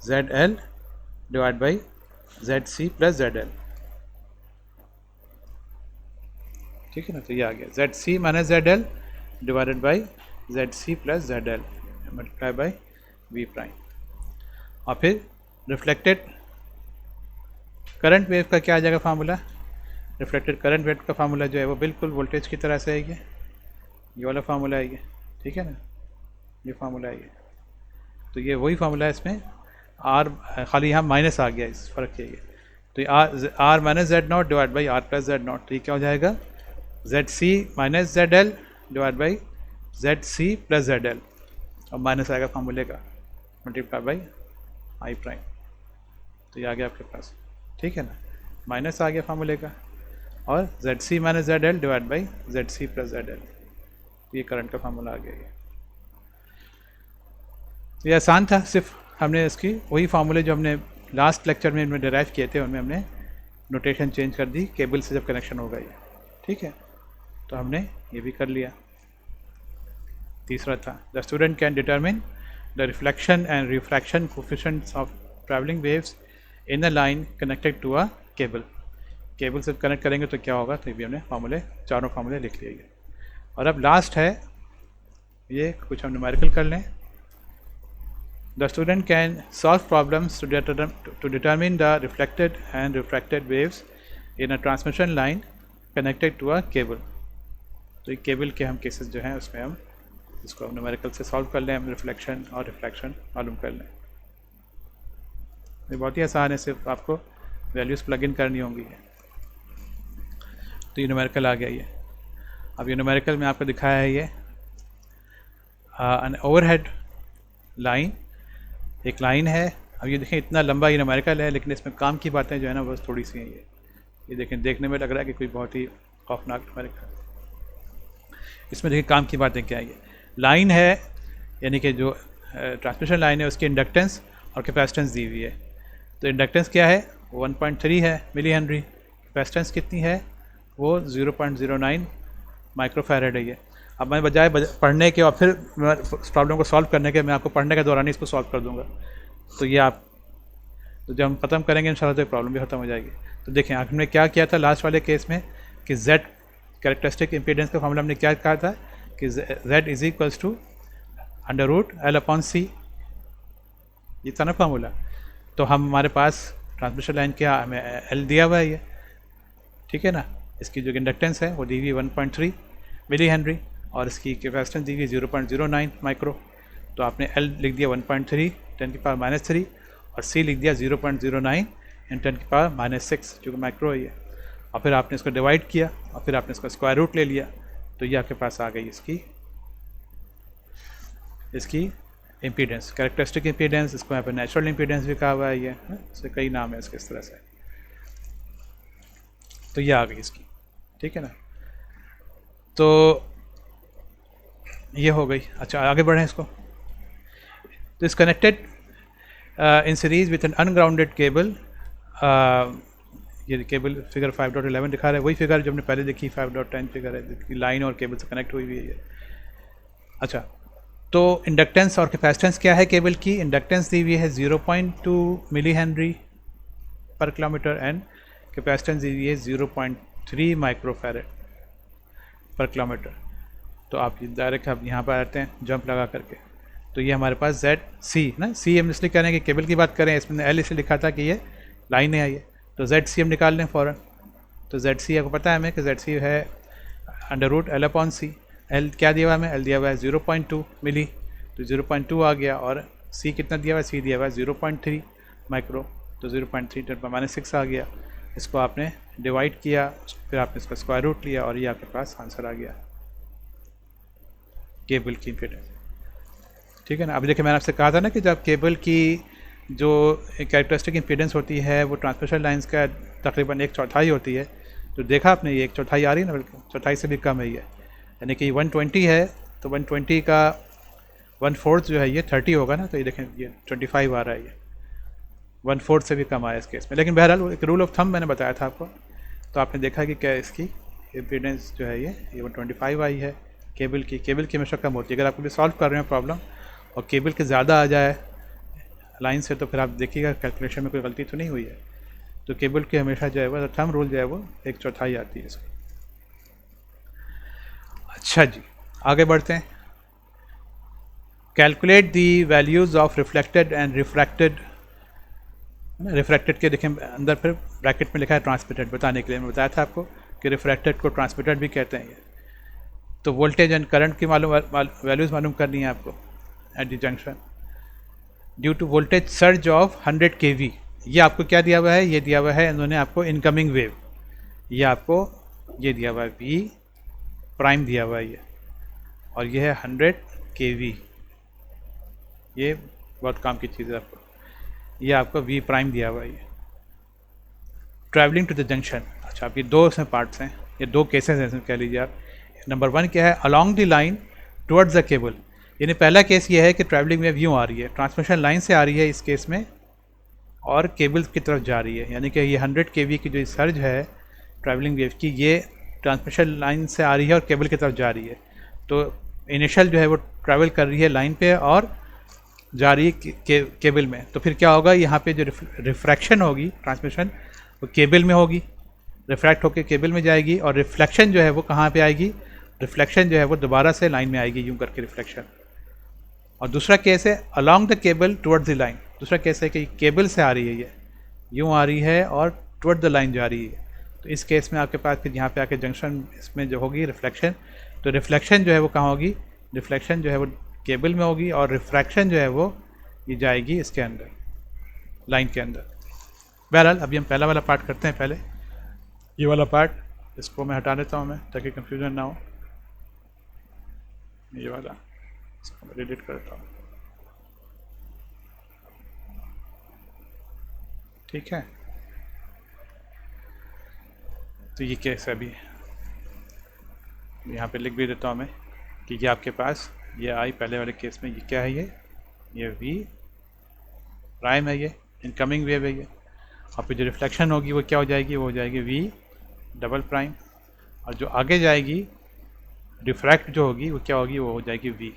ZL divide by ZC plus ZL, ठीक है ना। तो ये आ गया ZC minus ZL divided by ZC plus ZL multiply by V prime. और फिर रिफ्लेक्टेड करंट वेव का क्या आ जाएगा फार्मूला, रिफ्लेक्टेड करंट वेव का फार्मूला जो है वो बिल्कुल वोल्टेज की तरह से है, ये वाला फार्मूला है ये, ठीक है ना, ये फार्मूला है ये। तो ये वही फार्मूला है, इसमें R खाली यहाँ माइनस आ गया, इस फर्क है ये। तो R minus Z naught divide by R plus Z naught, तो ये क्या हो जाएगा, ZC minus ZL divide by ZC plus ZL, और माइनस आएगा फार्मूले का मल्टीप्लाई बाई I प्राइम, तो ये आ गया आपके पास, ठीक है ना, माइनस आ गया फार्मूले का, और ZC minus ZL divide by ZC plus ZL, ये करंट का फार्मूला आ गया ये आसान था, सिर्फ हमने इसकी वही फार्मूले जो हमने लास्ट लेक्चर में इनमें डिराइव किए थे उनमें हमने नोटेशन चेंज कर दी केबल से जब कनेक्शन होगा ये, ठीक है। तो हमने ये भी कर लिया। तीसरा था the student can determine the reflection and refraction coefficients of travelling waves in a line connected to a cable. Cable से कनेक्ट करेंगे तो क्या होगा, तो ये भी हमने फार्मूले, चारों फार्मूले लिख लिए। और अब लास्ट है ये, कुछ हम न्यूमेरिकल कर लें। The student can solve problems to determine the reflected and refracted waves in a transmission line connected to a cable. तो ये केबल के हम केसेस जो हैं उसमें हम इसको हम न्यूमेरिकल से सॉल्व कर लें, हम रिफ्लेक्शन और रिफ्रैक्शन मालूम कर लें। ये बहुत ही आसान है, सिर्फ आपको वैल्यूज़ प्लग इन करनी होंगी। तो ये न्यूमेरिकल आ गया ये। अब ये न्यूमेरिकल में आपको दिखाया है ये एन ओवरहेड लाइन, एक लाइन है। अब ये देखें इतना लंबा ये न्यूमेरिकल है, लेकिन इसमें काम की बातें जो है ना बस थोड़ी सी हैं। ये देखें, देखने में लग रहा है कि कोई बहुत ही खौफनाक न्यूमेरिकल। इसमें देखिए काम की बातें क्या है। ये लाइन है, यानी कि जो ट्रांसमिशन लाइन है उसकी इंडक्टेंस और कैपेसिटेंस दी हुई है। तो इंडक्टेंस क्या है, 1.3 है मिली हेनरी। कैपेसिटेंस कितनी है, वो 0.09 माइक्रोफैरेड है ये। अब मैं बजाय पढ़ने के और फिर प्रॉब्लम को सॉल्व करने के, मैं आपको पढ़ने के दौरान ही इसको सॉल्व कर दूंगा। तो ये आप तो जब हम ख़त्म करेंगे इंशाल्लाह तो प्रॉब्लम भी ख़त्म हो जाएगी। तो देखें हमने क्या किया था लास्ट वाले केस में कि Z कैरेक्टरिस्टिक इम्पीडेंस का फॉर्मूला हमने क्या कहा था कि Z is equals to √L/C, ये था ना फार्मूला। तो हमारे पास ट्रांसमिशन लाइन क्या हमें L दिया हुआ है ये, ठीक है ना। इसकी जो इंडक्टेंस है वो दी हुई 1.3 मिली हेनरी और इसकी कैपेसिटेंस दी हुई 0.09 माइक्रो। तो आपने L लिख दिया 1.3 10⁻³ और C लिख दिया 0.09 × 10⁻⁶, जो कि माइक्रो है ये। और फिर आपने इसको डिवाइड किया और फिर आपने इसका स्क्वायर रूट ले लिया, तो ये आपके पास आ गई इसकी इम्पीडेंस, कैरेक्टरिस्टिक इम्पीडेंस। इसको यहाँ पर नेचुरल इम्पीडेंस भी कहा हुआ है ये, इससे कई नाम है इसके इस तरह से। तो ये आ गई इसकी, ठीक है ना। तो ये हो गई। अच्छा आगे बढ़ें इसको। तो इस connected in series with an ungrounded cable, ये केबल फिगर 5.11 दिखा रहा है, वही फिगर जो हमने पहले देखी 5.10 फिगर है, लाइन और केबल से कनेक्ट हुई हुई है। अच्छा, तो इंडक्टेंस और कैपेसिटेंस क्या है केबल की। इंडक्टेंस दी हुई है 0.2 मिली हेनरी पर किलोमीटर एंड कैपेसिटेंस दी हुई है 0.3 माइक्रोफैरेड पर किलोमीटर। तो आप डायरेक्ट आप यहाँ पर आते हैं जंप लगा करके। तो ये हमारे पास ZC ना, C हम इसलिए कह रहे हैं कि केबल की बात करें, इसमें L इसलिए लिखा था कि ये लाइन है ये। तो ZC हम निकाल लें फ़ौरन। तो ZC आपको पता है हमें कि ZC है √L/C। L क्या दिया हुआ है हमें, L दिया हुआ है 0.2 मिली, तो 0.2 आ गया। और C कितना दिया हुआ है, C दिया हुआ है 0.3 माइक्रो, तो 0.3 10⁻⁶ आ गया। इसको आपने डिवाइड किया, फिर आपने इसका स्क्वायर रूट लिया और ये आपके पास आंसर आ गया केबल की इम्पीडेंस, ठीक है ना। अब देखिए मैंने आपसे कहा था ना कि जब केबल की जो कैरेक्टरिस्टिक इम्पीडेंस होती है वो ट्रांसमिशन लाइंस का तकरीबन 1/4 होती है। तो देखा आपने ये 1/4 आ रही है ना, बल्कि 1/4 से भी कम है ये, यानी कि 120 है तो 120 का 1/4 जो है ये 30 होगा ना। तो ये देखें ये 25 आ रहा है, ये 1/4 से भी कम आया इस केस में। लेकिन बहरहाल एक रूल ऑफ थंब मैंने बताया था आपको, तो आपने देखा कि क्या इसकी इम्पीडेंस जो है ये 125 आई है केबल की हमेशा कम होती है। अगर आप कभी सॉल्व कर रहे हो प्रॉब्लम और केबल के ज़्यादा आ जाए लाइन से, तो फिर आप देखिएगा कैलकुलेशन में कोई गलती तो नहीं हुई है। तो केबल की हमेशा जो है वो थंब रूल जो है वो 1/4 आती है इसकी। अच्छा जी, आगे बढ़ते हैं। Calculate the values of reflected and refracted. Refracted के देखें अंदर फिर ब्रैकेट में लिखा है ट्रांसमिटेड, बताने के लिए मैं बताया था आपको कि रिफ्रैक्टेड को ट्रांसमिटेड भी कहते हैं। तो वोल्टेज एंड करंट की वैल्यूज़ मालूम करनी है आपको at the junction due to voltage surge of 100 kV। ये आपको क्या दिया हुआ है, ये दिया हुआ है इन्होंने आपको इनकमिंग वेव, ये आपको ये दिया हुआ है V प्राइम दिया हुआ है ये, और ये है 100 kV। ये बहुत काम की चीज़ है आपको, ये आपको V प्राइम दिया हुआ है ये ट्रैवलिंग टू द जंक्शन। अच्छा, अब ये दो इसमें पार्ट्स हैं, ये दो केसेस हैं इसमें कह लीजिए आप। नंबर 1 क्या है, along the line towards the cable. यानी पहला केस ये है कि ट्रैवलिंग वेव यूँ आ रही है, ट्रांसमिशन लाइन से आ रही है इस केस में और केबल की तरफ जा रही है। यानी कि ये 100 kV की जो सर्ज है ट्रैवलिंग वेव की, ये ट्रांसमिशन लाइन से आ रही है और केबल की तरफ जा रही है। तो इनिशियल जो है वो ट्रैवल कर रही है लाइन पे और जा रही है केबल में। तो फिर क्या होगा, यहाँ पे जो रिफ्रैक्शन होगी ट्रांसमिशन वो केबल में होगी, रिफ्रैक्ट होकर केबल में जाएगी, और रिफ्लेक्शन जो है वो कहाँ पे आएगी, रिफ्लेक्शन जो है वो दोबारा से लाइन में आएगी यूँ करके रिफ्लेक्शन। और दूसरा केस है along the cable towards the line. दूसरा केस है कि केबल से आ रही है, ये यूँ आ रही है और टुवर्ड द लाइन जा रही है। तो इस केस में आपके पास फिर यहाँ पे आके जंक्शन इसमें जो होगी रिफ्लेक्शन, तो रिफ्लेक्शन जो है वो कहाँ होगी, रिफ्लेक्शन जो है वो केबल में होगी, और रिफ्रैक्शन जो है वो ये जाएगी इसके अंदर, लाइन के अंदर। बहरहाल अभी हम पहला वाला पार्ट करते हैं। पहले ये वाला पार्ट इसको मैं हटा देता हूँ मैं, ताकि कंफ्यूजन ना हो। ये वाला इसको मैं डिलीट करता हूँ, ठीक है। तो ये केस है, अभी यहाँ पे लिख भी देता हूँ मैं कि ये आपके पास ये आई पहले वाले केस में, ये क्या है, ये वी प्राइम है, ये इनकमिंग वेव है ये। और फिर जो रिफ्लेक्शन होगी वो क्या हो जाएगी, वो हो जाएगी वी डबल प्राइम, और जो आगे जाएगी रिफ्रैक्ट जो होगी वो क्या होगी, वो हो जाएगी वी,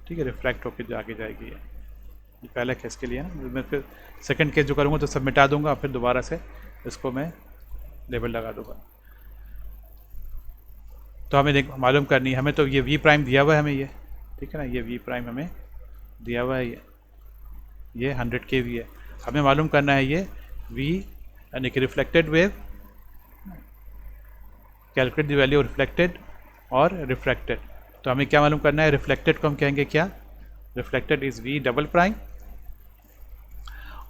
ठीक है। रिफ्रैक्ट होकर जो आगे जाएगी ये पहला केस के लिए है ना। मैं फिर सेकंड केस जो करूँगा तो सब मिटा दूंगा, और फिर दोबारा से इसको मैं लेबल लगा दूंगा। तो हमें मालूम करनी है, हमें तो ये वी प्राइम दिया हुआ है हमें ये, ठीक है ना। ये वी प्राइम हमें दिया हुआ है, ये 100 kV है। हमें मालूम करना है ये वी यानी कि reflected wave, calculate the value reflected और रिफ्रैक्टेड। तो हमें क्या मालूम करना है, रिफ्लेक्टेड को हम कहेंगे क्या, reflected is V double prime,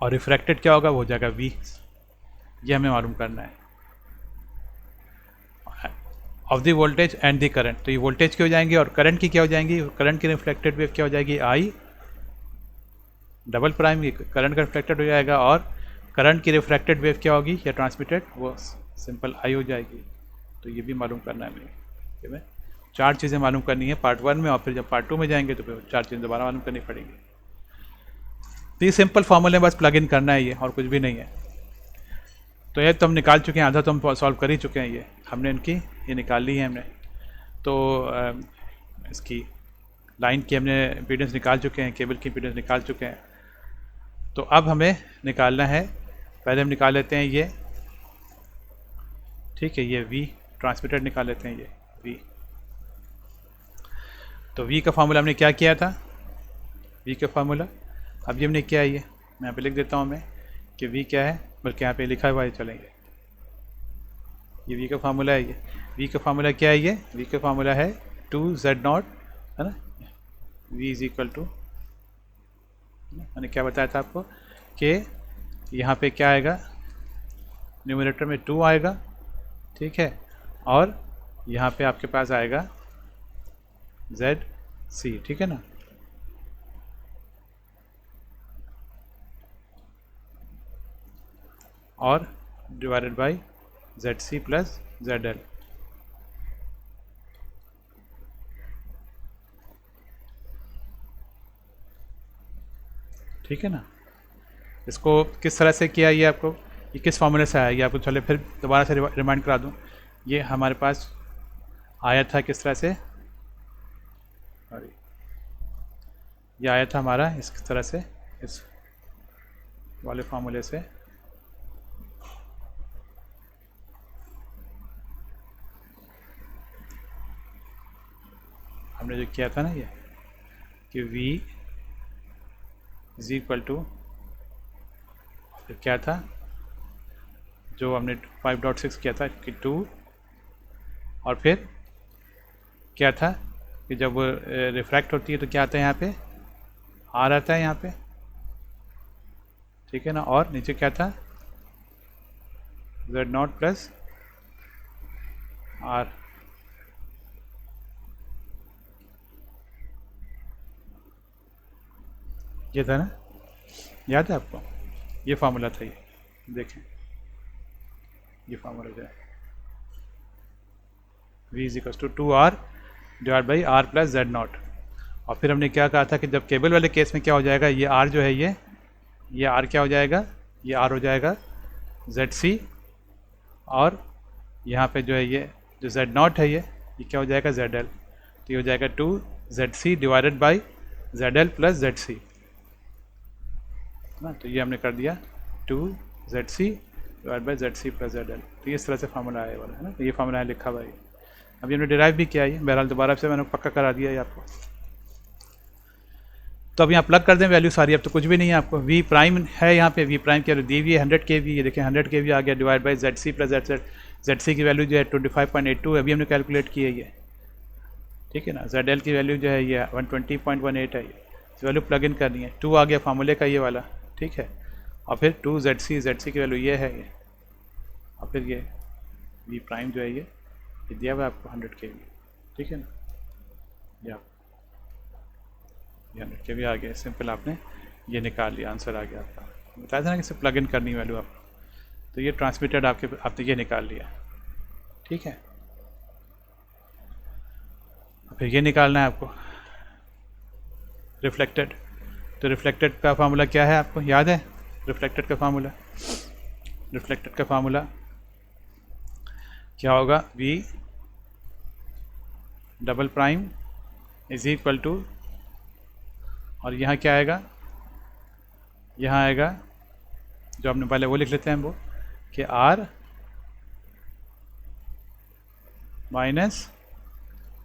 और रिफ्रैक्टेड क्या होगा, वो हो जाएगा वी। ये हमें मालूम करना है of the voltage and the current. तो ये वोल्टेज की हो जाएंगी, और करंट की क्या हो जाएंगी, करंट की रिफ्लेक्टेड वेव क्या हो जाएगी, आई डबल प्राइम, करंट का रिफ्लेक्टेड हो जाएगा, और करंट की रिफ्रैक्टेड वेव क्या होगी या ट्रांसमिटेड, वो सिंपल आई हो जाएगी। तो ये भी मालूम करना है हमें, चार चीज़ें मालूम करनी है पार्ट 1 में, और फिर जब पार्ट 2 में जाएंगे तो फिर चार चीज़ें दोबारा मालूम करनी पड़ेंगी। तो ये सिंपल फॉर्मूले बस प्लग इन करना है ये, और कुछ भी नहीं है। तो ये तो हम निकाल चुके हैं, आधा तो हम सॉल्व कर ही चुके हैं, ये हमने इनकी ये निकाल ली है हमने। तो इसकी लाइन की हमने इम्पीडेंस निकाल चुके हैं, केबल की इम्पीडेंस निकाल चुके हैं। तो अब हमें निकालना है, पहले हम निकाल लेते हैं ये, ठीक है, ये वी ट्रांसमिटेड निकाल लेते हैं, ये वी। तो वी का फार्मूला हमने क्या किया था, वी का फार्मूला अब ये हमने क्या है, ये मैं यहाँ पे लिख देता हूँ मैं कि वी क्या है, बल्कि यहाँ पे लिखा हुआ है, चलेंगे। ये वी का फार्मूला है, ये वी का फार्मूला क्या है, ये वी का फार्मूला है 2Z0, है ना। वी इज इक्वल टू, मैंने क्या बताया था आपको कि यहाँ पे क्या आएगा, न्यूमरेटर में 2 आएगा, ठीक है, और यहाँ पे आपके पास आएगा ZC, ठीक है ना। और divided by ZC plus ZL, ठीक है ना। इसको किस तरह से किया, ये आपको ये किस फॉर्मूले से आया, ये आपको चले फिर दोबारा से रिमाइंड करा दूँ। ये हमारे पास आया था किस तरह से, ये आया था हमारा इस तरह से, इस वाले फार्मूले से। हमने जो किया था ना ये कि V इज इक्वल टू, फिर क्या था जो हमने 5.6 किया था कि 2, और फिर क्या था कि जब रिफ्रैक्ट होती है तो क्या आता है, यहाँ पे R आता है यहाँ पे, ठीक है ना। और नीचे क्या था, Z0 प्लस R, ये था ना, याद है आपको, ये फार्मूला था, ये देखें, ये फार्मूला जो है V is equal to 2R divide by R plus Z0। और फिर हमने क्या कहा था कि जब केबल वाले केस में क्या हो जाएगा, ये R जो है ये R क्या हो जाएगा, ये R हो जाएगा ZC, और यहाँ पे जो है ये जो Z0 है ये क्या हो जाएगा ZL। तो ये हो जाएगा 2ZC divided by ZL plus ZC ना। तो ये हमने कर दिया 2ZC divide by ZC plus ZL। तो ये इस तरह से फार्मूला आया वाला है ना। तो ये फार्मूला है लिखा हुआ है, अभी हमने डिराइव भी किया है, बहरहाल दोबारा से मैंने पक्का करा दिया है आपको। तो अब यहाँ प्लग कर दें वैल्यू सारी, अब तो कुछ भी नहीं है आपको। वी प्राइम है यहाँ पे, वी प्राइम क्या दी हुई है 100 kV, ये देखें 100 kV आ गया divide by ZC plus ZL। ZC की वैल्यू जो है 25.82 अभी हमने कैलकुलेट की है ये, ठीक है ना। ZL की वैल्यू जो है ये 120.18 है, ये वैल्यू प्लग इन करनी है। 2 आ गया फार्मूले का ये वाला, ठीक है। और फिर 2 ZC की वैल्यू ये है ये, और फिर ये V प्राइम जो है ये दिया हुआ है आपको 100 kV, ठीक है ना। ये 100 kV आ गया, सिंपल आपने ये निकाल लिया, आंसर आ गया आपका। बताया था ना कि इसे प्लग इन करनी वैल्यू आपको, तो ये ट्रांसमिटेड आपने ये निकाल लिया, ठीक है। फिर ये निकालना है आपको रिफ्लेक्टेड। तो रिफ्लेक्टेड का फार्मूला क्या है आपको याद है? रिफ्लेक्टेड का फार्मूला क्या होगा? V double prime is equal to, और यहाँ क्या आएगा? यहाँ आएगा जो आपने पहले वो लिख लेते हैं हम, वो कि R माइनस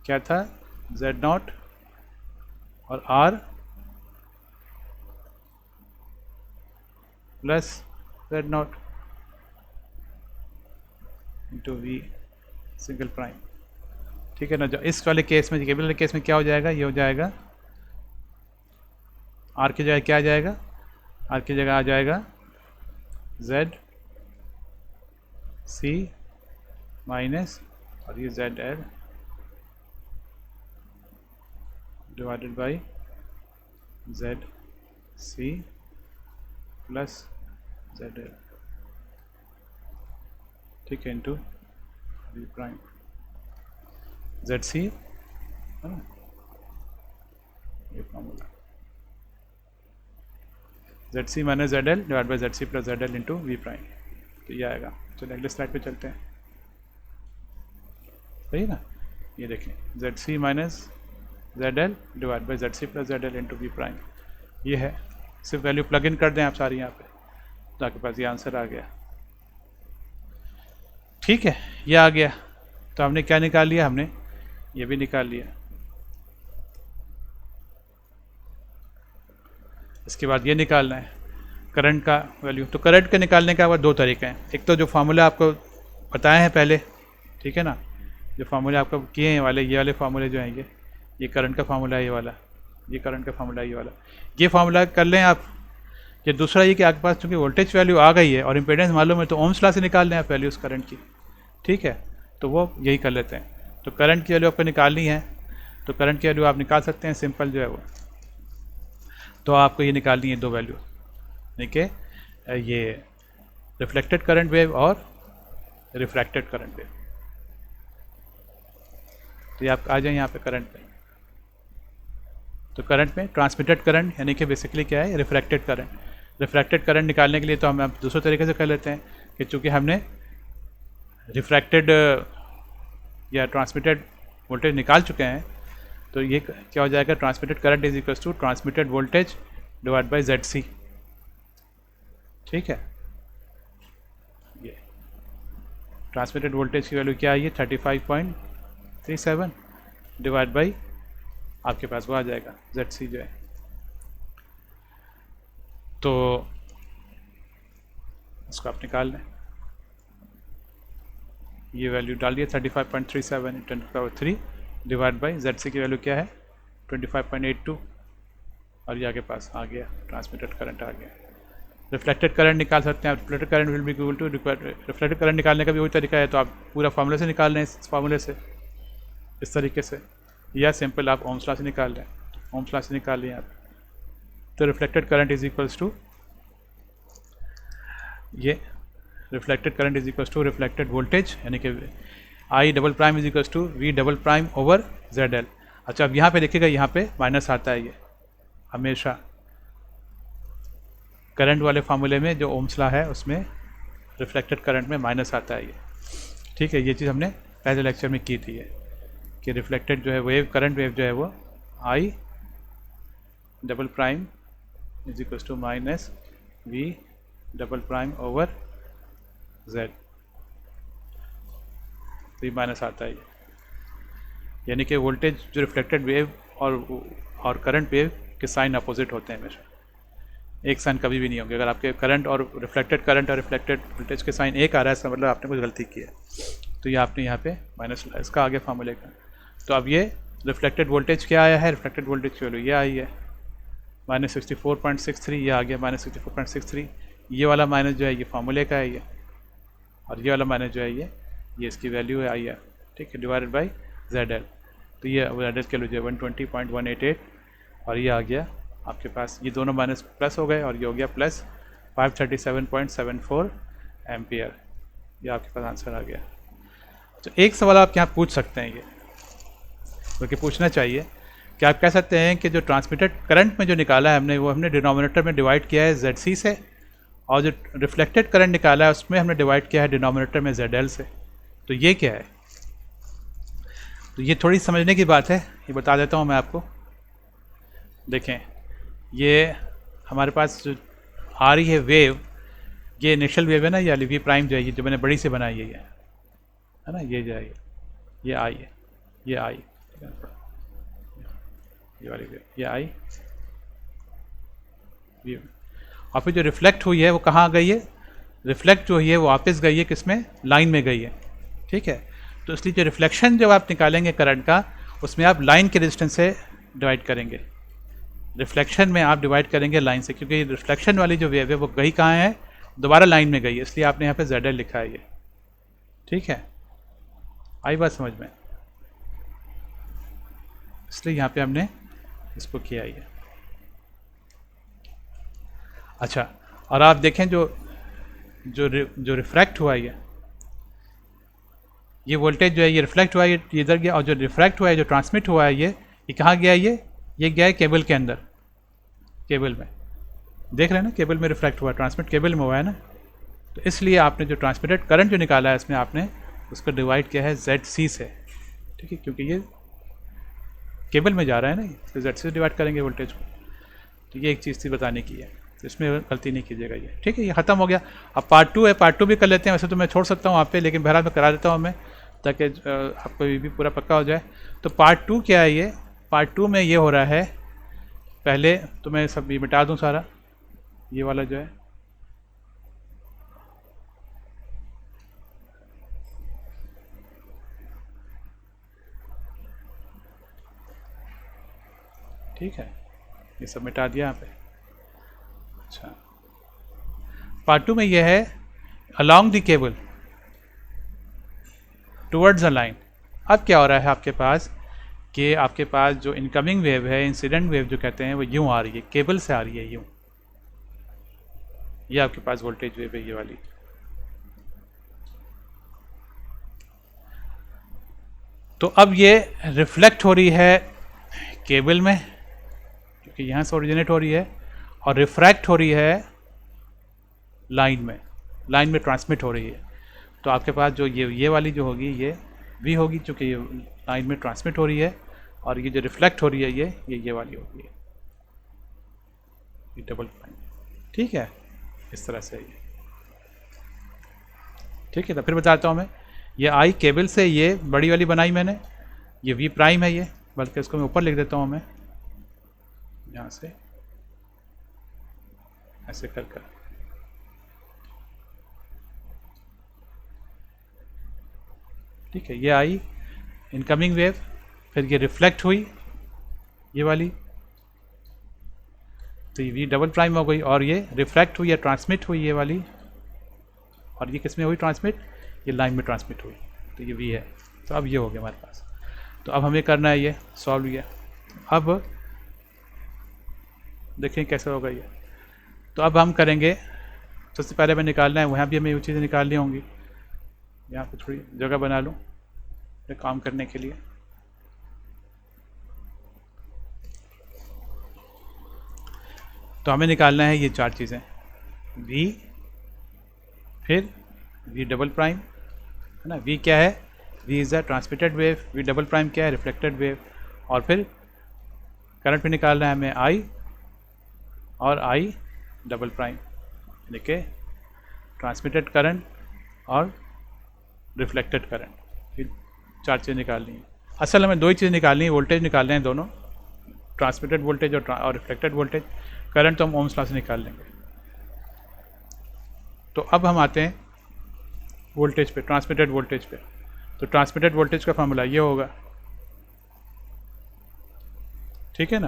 क्या था Z0 और R plus Z0 into V single prime, ठीक है ना। जो इस वाले केस में, केबल वाले केस में क्या हो जाएगा? ये हो जाएगा R की जगह क्या आ जाएगा? R की जगह आ जाएगा ZC माइनस और ये ZL divided by ZC plus ZL, ठीक है, इंटू V प्राइम ZC है ना, ये formula ZC minus ZL divide by ZC plus ZL into V prime, तो ये आएगा। चलिए अगले स्लाइड पे चलते हैं, सही है ना। ये देखें ZC minus ZL divide by ZC plus ZL into V prime, ये है। सिर्फ वैल्यू प्लग इन कर दें आप सारी यहाँ पे, तो आपके पास ये आंसर आ गया, ठीक है। ये आ गया, तो हमने क्या निकाल लिया? हमने ये भी निकाल लिया। इसके बाद ये निकालना है करंट का वैल्यू। तो करंट के निकालने का दो तरीके हैं। एक तो जो फार्मूला आपको बताए हैं पहले, ठीक है ना, जो फार्मूले आपको किए हैं वाले, ये वाले फार्मूले जो हैं, ये करंट का फार्मूला है, ये वाला, ये करंट का फार्मूला है, ये वाला, ये फार्मूला कर लें आप। ये दूसरा ये कि आपके पास चूँकि वोल्टेज वैल्यू आ गई है और इम्पीडेंस मालूम है, तो ओम्स लॉ से निकाल लें आप वैल्यूज़ करंट की, ठीक है। तो वो यही कर लेते हैं। तो करंट की वैल्यू आपको निकालनी है, तो करंट की वैल्यू आप निकाल सकते हैं, सिंपल जो है वो। तो आपको ये निकालनी है दो वैल्यू, देखिए ये रिफ्लेक्टेड करंट वेव और रिफ्रैक्टेड करंट वेव। तो ये आप आ जाए यहाँ पे करंट पे। तो करंट में ट्रांसमिटेड करंट यानी कि बेसिकली क्या है? Refracted current. रिफ्रैक्टेड करंट निकालने के लिए तो हम दूसरे तरीके से कर लेते हैं कि चूँकि हमने रिफ्रैक्टेड या ट्रांसमिटेड वोल्टेज निकाल चुके हैं, तो ये क्या हो जाएगा? Transmitted current is equals to transmitted voltage divide by ZC, ठीक है। ये ट्रांसमिटेड वोल्टेज की वैल्यू क्या आई है? 35.37 डिवाइड बाई आपके पास वो आ जाएगा ZC जो है। तो इसको आप निकाल लें, ये वैल्यू डाल दिए 35.37 × 10⁻³ डिवाइड बाई ZC की वैल्यू क्या है? 25.82, और ये आपके पास आ गया ट्रांसमिटेड करंट आ गया। रिफ्लेक्टेड करंट निकाल सकते हैं आप। Reflected current will be equal to, reflected current निकालने का भी वही तरीका है, तो आप पूरा फार्मूले से निकाल लें, इस फार्मूले से, इस तरीके से, या सिंपल आप ओम्स लॉ से निकाल लें, ओम्स लॉ से निकाल लें आप। तो reflected current is equals to, ये reflected current is equals to reflected voltage यानी कि I double prime is equals to V double prime over ZL। अच्छा, अब यहाँ पे देखिएगा, यहाँ पे माइनस आता है, ये हमेशा करंट वाले फार्मूले में जो ओम्स लॉ है उसमें रिफ्लेक्टेड करंट में माइनस आता है ये, ठीक है। ये चीज़ हमने पहले लेक्चर में की थी ये, कि रिफ्लेक्टेड जो है वेव, करंट वेव जो है वो I double prime is equals to minus V double prime over Z, तो ये माइनस आता है, यानी कि वोल्टेज जो रिफ्लेक्टेड वेव और करंट वेव के साइन अपोजिट होते हैं हमेशा। एक साइन कभी भी नहीं होंगे। अगर आपके करंट और रिफ्लेक्टेड वोल्टेज के साइन एक आ रहा है, इसका मतलब आपने कुछ गलती की है। तो ये आपने यहाँ पे माइनस, इसका आगे फार्मूले का। तो अब ये रिफ्लेक्टेड वोल्टेज क्या आया है, रिफ्लेक्टेड वोल्टेज की वैल्यू ये आई है -64.63, ये आ गया -64.63। ये वाला माइनस जो है ये फार्मूले का है ये, और ये वाला माइनस जो है ये इसकी वैल्यू है आई है, ठीक है, डिवाइडेड बाई ZL। तो ये ZL की वैल्यू 120.188, और ये आ गया आपके पास, ये दोनों माइनस प्लस हो गए और ये हो गया प्लस 537.74 एम्पियर। ये आपके पास आंसर आ गया। तो एक सवाल आप यहाँ पूछ सकते हैं, ये क्योंकि पूछना चाहिए कि आप कह सकते हैं कि जो ट्रांसमिटेड करंट में जो निकाला है हमने, वो हमने डिनोमिनेटर में डिवाइड किया है ZC से, और जो रिफ्लेक्टेड करंट निकाला है उसमें हमने डिवाइड किया है डिनोमिनेटर में ZL से। तो ये क्या है? तो ये थोड़ी समझने की बात है, ये बता देता हूँ मैं आपको। देखें, ये हमारे पास जो आ रही है वेव, ये इनिशियल वेव है ना, ये V प्राइम जो है, ये जो मैंने बड़ी से बनाई है ना, ये जो है ये आई है, ये आई, ये वाली वेव, ये आई वेव। और फिर जो रिफ्लेक्ट हुई है वो कहाँ गई है? रिफ्लेक्ट जो हुई है वो वापस गई है किसमें? लाइन में गई है, ठीक है। तो इसलिए जो रिफ्लेक्शन जब आप निकालेंगे करंट का, उसमें आप लाइन के रेजिस्टेंस से डिवाइड करेंगे। रिफ्लेक्शन में आप डिवाइड करेंगे लाइन से, क्योंकि रिफ्लेक्शन वाली जो वेव है वो गई कहाँ है? दोबारा लाइन में गई है, इसलिए आपने यहाँ पे ZL लिखा है ये, ठीक है। आई बात समझ में? इसलिए यहाँ पे हमने इसको किया ही है। अच्छा, और आप देखें जो रिफ्रैक्ट हुआ है, ये वोल्टेज जो है ये रिफ्लेक्ट हुआ है, ये इधर गया, और जो रिफ्रैक्ट हुआ है, जो ट्रांसमिट हुआ है, ये कहाँ गया? ये गया है केबल के अंदर, केबल में। देख रहे हैं ना, केबल में रिफ्लेक्ट हुआ, ट्रांसमिट केबल में हुआ है ना। तो इसलिए आपने जो ट्रांसमिटेड करंट जो निकाला है इसमें आपने उसको डिवाइड किया है ZC से, ठीक है, क्योंकि ये केबल में जा रहा है ना, तो ZC से डिवाइड करेंगे वोल्टेज को। तो ये एक चीज़ थी बताने की है, तो इसमें गलती नहीं कीजिएगा ये, ठीक है। ये ख़त्म हो गया। अब पार्ट 2 है, पार्ट 2 भी कर लेते हैं। वैसे तो मैं छोड़ सकता हूँ वहाँ पे, लेकिन बहरहाल मैं करा देता हूँ मैं, ताकि आपको ये भी पूरा पक्का हो जाए। तो पार्ट 2 क्या है? ये पार्ट 2 में ये हो रहा है, पहले तो मैं सब ये मिटा दूँ सारा, ये वाला जो है, ठीक है, ये सब मिटा दिया यहाँ पे। अच्छा, पार्ट 2 में ये है along the cable towards the line. अब क्या हो रहा है आपके पास कि आपके पास जो इनकमिंग वेव है, इंसिडेंट वेव जो कहते हैं, वो यूँ आ रही है, केबल से आ रही है यूँ। ये आपके पास वोल्टेज वेव है, ये वाली। तो अब ये रिफ्लेक्ट हो रही है केबल में, क्योंकि यहाँ से ओरिजिनेट हो रही है, और रिफ्रैक्ट हो रही है लाइन में ट्रांसमिट हो रही है। तो आपके पास जो ये वाली जो होगी, ये V होगी, चूँकि ये लाइन में ट्रांसमिट हो रही है, और ये जो रिफ्लेक्ट हो रही है ये वाली होगी, ये डबल प्राइम, ठीक है। इस तरह से ये, ठीक है। तो फिर बताता हूँ मैं, ये आई केबल से ये बड़ी वाली बनाई मैंने, ये V प्राइम है ये, बल्कि इसको मैं ऊपर लिख देता हूँ मैं, यहाँ से ऐसे कर कर, ठीक है। ये आई इनकमिंग वेव, फिर ये रिफ्लेक्ट हुई ये वाली, तो ये V डबल प्राइम हो गई, और ये रिफ्लेक्ट हुई या ट्रांसमिट हुई ये वाली, और ये किस में हुई ट्रांसमिट? ये लाइन में ट्रांसमिट हुई, तो ये V है। तो अब ये हो गया हमारे पास। तो अब हमें करना है ये सॉल्व किया। अब देखें कैसे होगा ये। तो अब हम करेंगे, सबसे पहले हमें निकालना है, वहाँ भी हमें ये चीज़ें निकालनी होंगी। यहाँ पे थोड़ी जगह बना लूँ काम करने के लिए। तो हमें निकालना है ये चार चीज़ें, V, फिर V डबल प्राइम, है ना। V क्या है? V is the transmitted wave, V double prime क्या है? Reflected wave. और फिर करंट पे निकालना है हमें I और I डबल प्राइम, यानी कि ट्रांसमिटेड करंट और रिफ्लेक्टेड करंट। ये चार चीज़ें निकालनी है। असल हमें दो ही चीज़ें निकालनी है, वोल्टेज निकालने हैं दोनों, ट्रांसमिटेड वोल्टेज और रिफ्लेक्टेड वोल्टेज। करंट तो हम ओम्स लॉ से निकाल लेंगे। तो अब हम आते हैं वोल्टेज पे, ट्रांसमिटेड वोल्टेज पे। तो ट्रांसमिटेड वोल्टेज का फॉर्मूला ये होगा, ठीक है ना।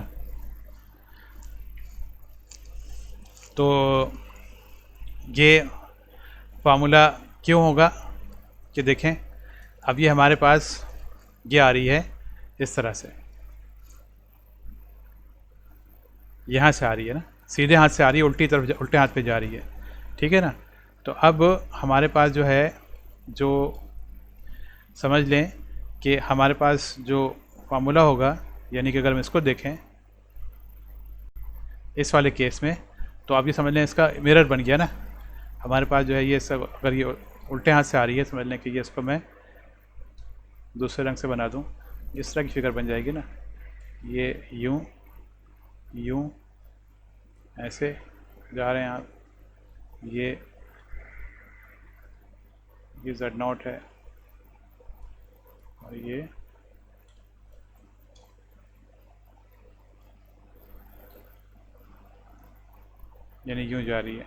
तो ये फार्मूला क्यों होगा कि देखें, अब ये हमारे पास ये आ रही है इस तरह से, यहाँ से आ रही है ना, सीधे हाथ से आ रही है, उल्टी तरफ उल्टे हाथ पे जा रही है, ठीक है ना। तो अब हमारे पास जो है, जो समझ लें कि हमारे पास जो फार्मूला होगा, यानी कि अगर हम इसको देखें इस वाले केस में, तो आप ये समझ लें इसका मिरर बन गया ना हमारे पास जो है। ये सब अगर ये उल्टे हाथ से आ रही है, समझ लें कि ये इसको मैं दूसरे रंग से बना दूं, इस तरह की फिगर बन जाएगी ना। ये यूं यूं ऐसे जा रहे हैं आप, ये Z0 है और ये यानी यूं जा रही है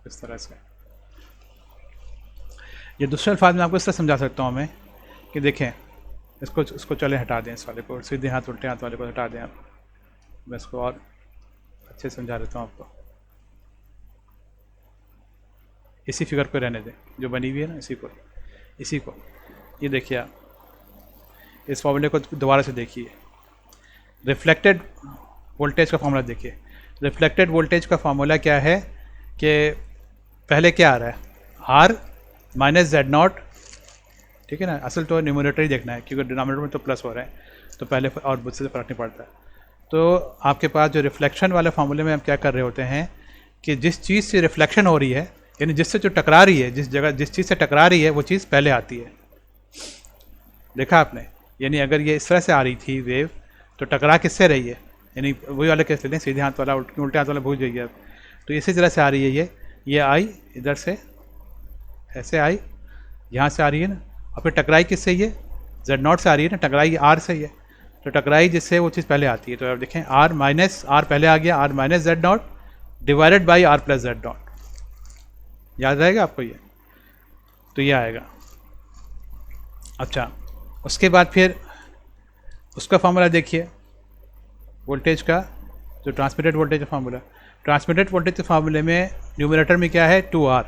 इस तरह से। ये दूसरे अल्फाज में आपको इस तरह समझा सकता हूँ मैं कि देखें, इसको चले हटा दें, इस वाले को, सीधे हाथ उल्टे हाथ वाले को हटा दें आप। मैं इसको और अच्छे से समझा देता हूँ आपको। इसी फिगर पे रहने दें जो बनी हुई है ना, इसी को ये देखिए आप, इस फॉर्मूले को दोबारा से देखिए। रिफ्लेक्टेड वोल्टेज का फॉर्मूला देखिए। रिफ्लेक्टेड वोल्टेज का फॉर्मूला क्या है कि पहले क्या आ रहा है, R माइनस Z0, ठीक है ना। असल तो न्यूमरेटर ही देखना है क्योंकि डिनोमिनेटर में तो प्लस हो रहा है, तो पहले और मुझसे से फर्क नहीं पड़ता। तो आपके पास जो रिफ्लेक्शन वाले फार्मूले में हम क्या कर रहे होते हैं कि जिस चीज़ से रिफ्लेक्शन हो रही है, यानी जिससे जो टकरा रही है, जिस जगह जिस चीज़ से टकरा रही है वो चीज़ पहले आती है। देखा आपने, यानी अगर ये इस तरह से आ रही थी वेव, तो टकरा किससे रही है, यानी वही वाले कैसे लेते हैं, सीधे हाथ वाला उल्टे हाथ वाला भूल जाइए आप। तो इसी तरह से आ रही है ये आई इधर से ऐसे आई, यहाँ से आ रही है ना, और फिर टकराई किससे, ये Z0 से आ रही है ना, टकराई R से ही है। तो टकराई जिससे वो चीज़ पहले आती है। तो आप देखें R पहले आ गया, R minus Z0 divided by R plus Z0, याद रहेगा आपको ये, तो ये आएगा। अच्छा, उसके बाद फिर उसका फार्मूला देखिए वोल्टेज का, जो ट्रांसमिटेड वोल्टेज का फार्मूला। ट्रांसमिटेड वोल्टेज के फार्मूले में न्यूमरेटर में क्या है, 2R,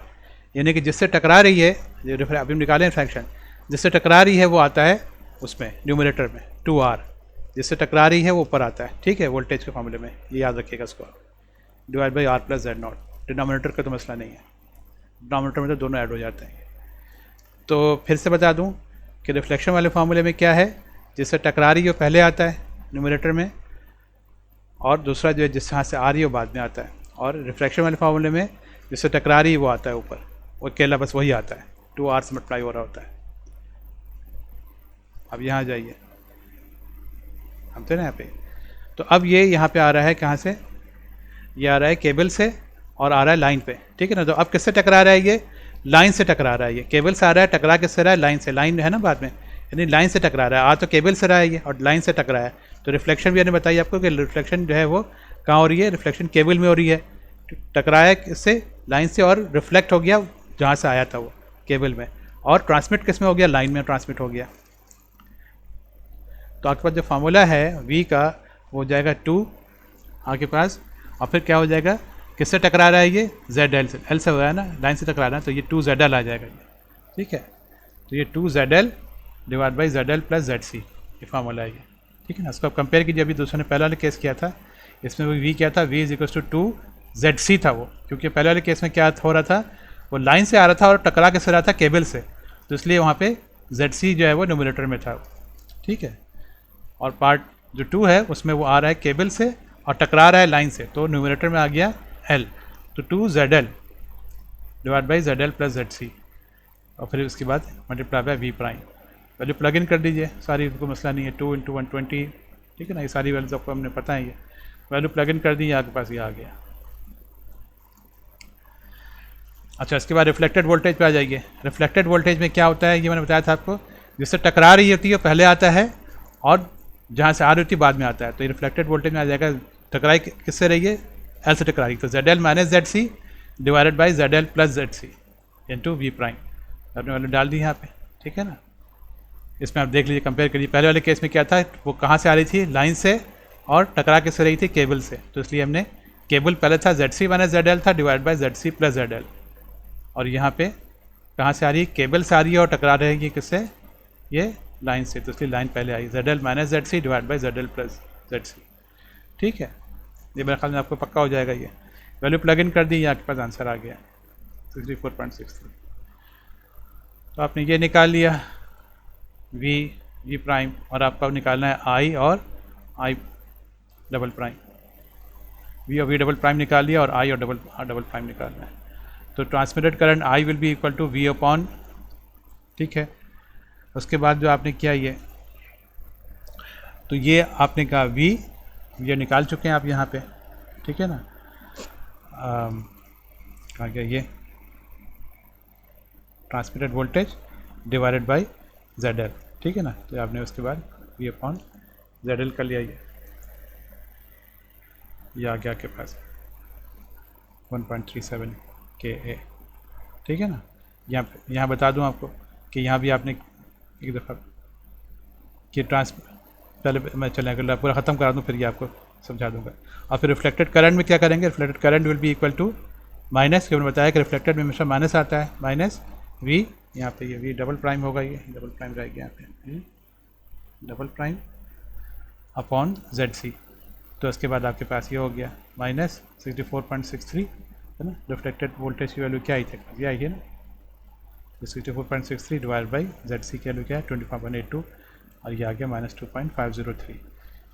यानी कि जिससे टकरा रही है, जो अभी निकालें रिफ्लेक्शन, जिससे टकरा रही है वो आता है उसमें न्यूमरेटर में 2R, जिससे टकरा रही है वो ऊपर आता है, ठीक है, वोल्टेज के फार्मूले में। ये याद रखिएगा इसको, divide by R plus Z0। Denominator का तो मसला नहीं है, डिनोमिनेटर में तो दोनों ऐड हो जाते हैं। तो फिर से बता दूं कि रिफ्लेक्शन वाले फार्मूले में क्या है, जिससे टकरा रही है वो पहले आता है न्यूमरेटर में, और दूसरा जो है जिस हाथ से आ रही है वो बाद में आता है। और रिफ्लेक्शन वाले फार्मूले में जिससे टकरा रही है वो आता है ऊपर, वो अकेला बस वही आता है, 2R से मल्टीप्लाई हो रहा होता है। अब यहाँ जाइए, हम थे ना यहाँ पे। तो अब ये यहाँ पे आ रहा है कहाँ से, ये आ रहा है केबल से और आ रहा है लाइन पे, ठीक है ना। तो अब किससे टकरा रहा है, ये लाइन से टकरा रहा है। ये केबल से आ रहा है, टकरा किससे रहा है, लाइन से। लाइन है ना बाद में, यानी लाइन से टकरा रहा है। आ तो केबल से रहा है ये, और लाइन से टकरा है। तो रिफ्लेक्शन भी मैंने बताई आपको कि रिफ्लेक्शन जो है वो कहाँ हो रही है, रिफ्लेक्शन केबल में हो रही है। टकराया किससे, लाइन से, और रिफ्लेक्ट हो गया जहाँ से आया था वो केबल में, और ट्रांसमिट किस में हो गया, लाइन में ट्रांसमिट हो गया। तो आपके पास जो फार्मूला है V का वो हो जाएगा 2 आपके पास, और फिर क्या हो जाएगा, किससे टकरा रहा है ये, ZL से, L से हो रहा है ना, लाइन से टकरा रहा है, तो ये 2ZL आ जाएगा ये, ठीक है। तो ये 2ZL divide by ZL plus ZC, ये फार्मूला है ये, ठीक है ना। इसको आप कंपेयर कीजिए, अभी दूसरे ने पहले वाले केस किया था, इसमें वो V क्या था, V is equal to 2ZC था वो, क्योंकि पहले वाले केस में क्या हो रहा था, वो लाइन से आ रहा था और टकरा के से रहा था केबल से, तो इसलिए वहाँ पे ZC जो है वो न्यूमरेटर में था, ठीक है। और पार्ट जो 2 है उसमें वो आ रहा है केबल से और टकरा रहा है लाइन से, तो न्यूमरेटर में आ गया L, तो 2ZL divide by ZL plus ZC, और फिर उसके बाद multiply by V prime. Value plug in कर दीजिए सारी, कोई मसला नहीं है, 2 × 120, ठीक है ना। ये सारी वैल्यूज आपको हमने पता है, ये वैल्यू प्लग इन कर दी, आपके पास ये आ गया। अच्छा, इसके बाद रिफ्लेक्टेड वोल्टेज पे आ जाइए। रिफ्लेक्टेड वोल्टेज में क्या होता है, ये मैंने बताया था आपको, जिससे टकरा रही होती है पहले आता है, और जहाँ से आ रही होती है बाद में आता है। तो ये रिफ्लेक्टेड वोल्टेज में आ जाएगा टकराई किससे रही है, एल से टकरा रही, तो Z L minus Z C divided by Z L plus Z C into V prime, आपने वैल्यू डाल दी यहाँ पे, ठीक है ना। इसमें आप देख लीजिए, कंपेयर करिए, पहले वाले केस में क्या था, वो कहाँ से आ रही थी, लाइन से, और टकरा किससे रही थी, केबल से, तो इसलिए हमने केबल पहले था Z C minus Z L था divide by Z C plus Z L, और यहाँ पे कहाँ से आ रही है, केबल से आ रही है और टकरा रहेगी किससे, ये लाइन से, तो इसलिए लाइन पहले आई, Z L minus Z C divide by Z L plus Z C, ठीक है। ये मेरे ख्याल में आपको पक्का हो जाएगा, ये वैल्यू प्लग इन कर दी, आपके पास आंसर आ गया 64.63। तो आपने ये निकाल लिया वी प्राइम, और आपका निकालना है आई और आई डबल प्राइम, वी और वी डबल प्राइम निकाल लिया, और आई और डबल प्राइम निकालना है। तो transmitted current I will be equal to V upon, ठीक है। उसके बाद जो आपने किया ये, तो ये आपने कहा वी, ये निकाल चुके हैं आप यहाँ पे, ठीक है ना। कहाँ गया ये, transmitted voltage divided by Z L, ठीक है ना। तो आपने उसके बाद वी अपॉन जेड एल कर लिया, ये आ गया आपके पास 1.37 kA, ठीक है ना। यहाँ बता दूँ आपको कि यहाँ भी आपने एक दफ़ा कि पहले मैं चलेगा पूरा ख़त्म करा दूँ, फिर ये आपको समझा दूँगा। और फिर रिफ्लेक्टेड करंट में क्या करेंगे, reflected current will be equal to minus, क्योंकि बताया कि रिफ्लेक्टेड में हमेशा माइनस आता है, माइनस वी, यहाँ पे ये वी डबल प्राइम होगा, ये डबल प्राइम रहेगा यहाँ पे, double prime upon Z C. तो उसके बाद आपके पास ये हो गया माइनस 64.63, है ना। रिफ्लेक्टेड वोल्टेज की वैल्यू क्या आई थी, ये आई है ना, 64.63 डिवाइड बाई जेड सी की वैल्यू क्या है 25.82, और ये आ गया -2.503।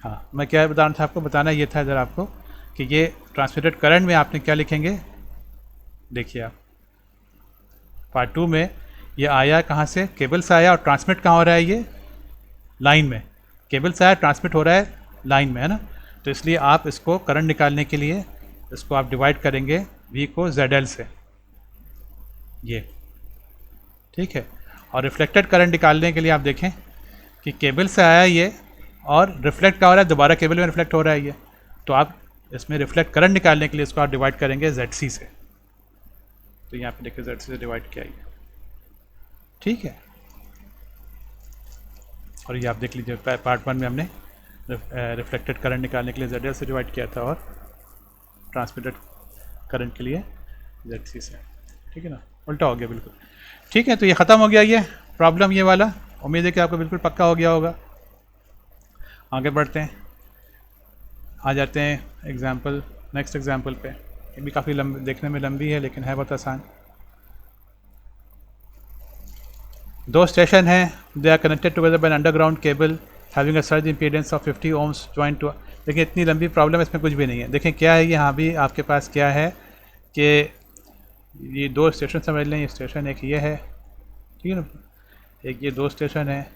हाँ, मैं क्या बता रहा था आपको, बताना ये था इधर आपको कि ये ट्रांसमिटेड करंट में आपने क्या लिखेंगे, देखिए आप पार्ट 2 में ये आया कहाँ से, केबल से आया, और ट्रांसमिट कहाँ हो रहा है, ये लाइन में, केबल से आया, ट्रांसमिट हो रहा है लाइन में, है ना। तो इसलिए आप इसको करंट निकालने के लिए इसको आप डिवाइड करेंगे V को ZL से, ये ठीक है। और रिफ्लेक्टेड करंट निकालने के लिए आप देखें कि केबल से आया ये, और रिफ्लेक्ट क्या हो रहा है, दोबारा केबल में रिफ्लेक्ट हो रहा है ये, तो आप इसमें रिफ्लेक्ट करंट निकालने के लिए इसको आप डिवाइड करेंगे ZC से। तो यहाँ पे देखिए ZC से डिवाइड किया ये, ठीक है। और ये आप देख लीजिए पार्ट 1 में हमने रिफ्लेक्टेड करंट निकालने के लिए ZL से डिवाइड किया था, और ट्रांसमिटेड करंट के लिए ZC से, ठीक है ना, उल्टा हो गया बिल्कुल, ठीक है। तो ये ख़त्म हो गया ये प्रॉब्लम, ये वाला, उम्मीद है कि आपको बिल्कुल पक्का हो गया होगा। आगे बढ़ते हैं, आ जाते हैं एग्जाम्पल, नेक्स्ट एग्जाम्पल पे। ये भी काफ़ी देखने में लंबी है, लेकिन है बहुत आसान। दो स्टेशन हैं, they are connected together by an underground cable having a surge impedance of 50 ohms joint to, देखिए इतनी लंबी प्रॉब्लम है, इसमें कुछ भी नहीं है। देखें क्या है, यहाँ भी आपके पास क्या है कि ये दो स्टेशन समझ लें, ये स्टेशन एक ये है, ठीक है ना, एक ये दो स्टेशन है,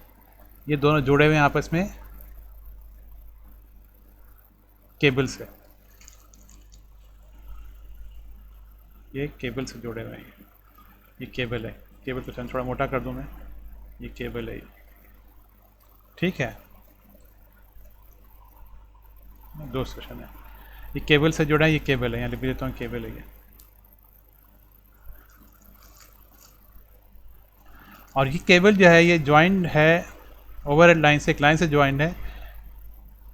ये दोनों जुड़े हुए हैं आपस में केबल से, ये केबल से जुड़े हुए हैं, ये केबल है, केबल को थोड़ा मोटा कर दूं मैं, ये केबल है, ठीक है, दो स्टेशन है, ये केबल से जुड़ा है, ये केबल है, यहाँ लिख देता हूँ केबल है ये। और ये केबल जो है ये ज्वाइंट है ओवरहेड लाइन से, एक लाइन से ज्वाइंट है,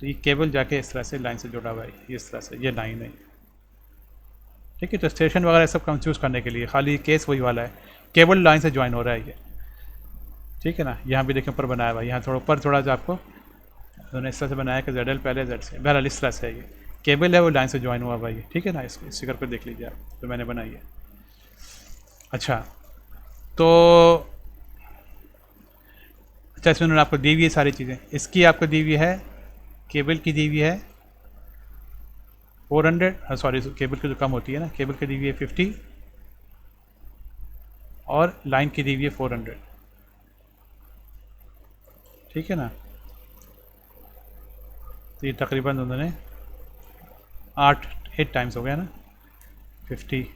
तो ये केबल जाके इस तरह से लाइन से जुड़ा हुआ है, इस तरह से, ये लाइन है, ठीक है। तो स्टेशन वगैरह सब कंफ्यूज करने के लिए खाली केस वही वाला है, केबल लाइन से ज्वाइन हो रहा है ये, ठीक है ना। यहाँ भी देखें ऊपर बनाया हुआ है, यहाँ थोड़ा ऊपर थोड़ा जो आपको उन्होंने इस तरह से बनाया कि ZL पहले Z से, बहरहाल इस तरह से है, ये केबल है वो लाइन से ज्वाइन हुआ हुआ है, ठीक है ना। इस फिगर को देख लीजिए आप, तो मैंने बनाई है। अच्छा, तो अच्छा, इसमें उन्होंने आपको दी हुई है सारी चीज़ें, इसकी आपको दी हुई है, केबल की दी हुई है 400, सॉरी केबल की जो कम होती है ना, केबल की दी हुई है 50, और लाइन की दी हुई है 400, ठीक है ना। तो ये तकरीबन उन्होंने 8 टाइम्स हो गया ना, 50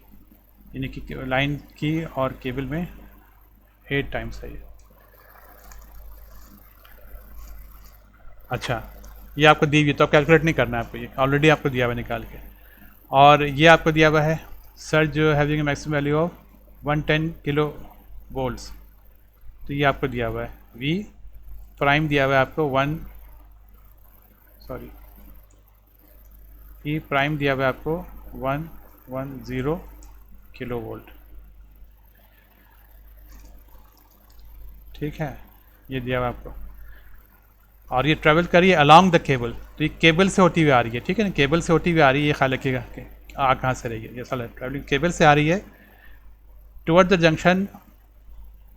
यानी कि लाइन की और केबल में 8 टाइम्स है ये। अच्छा, ये आपको दी हुई, तो आप कैलकुलेट नहीं करना है आपको, ये ऑलरेडी आपको दिया हुआ है निकाल के। और ये आपको दिया हुआ है सर्ज जो having maximum value of 110 kilo volts, तो ये आपको दिया हुआ है। वी प्राइम दिया हुआ है आपको ई प्राइम दिया हुआ है आपको 110 किलो वोल्ट, ठीक है, ये दिया हुआ है आपको। और ये ट्रेवल करिए अलॉन्ग द केबल, तो ये केबल से होती हुई आ रही है, ठीक है ना, केबल से होती हुई आ रही है, ये ख्याल रखिएगा कि आ कहाँ से रही है, ये साल ट्रैवलिंग केबल से आ रही है toward the junction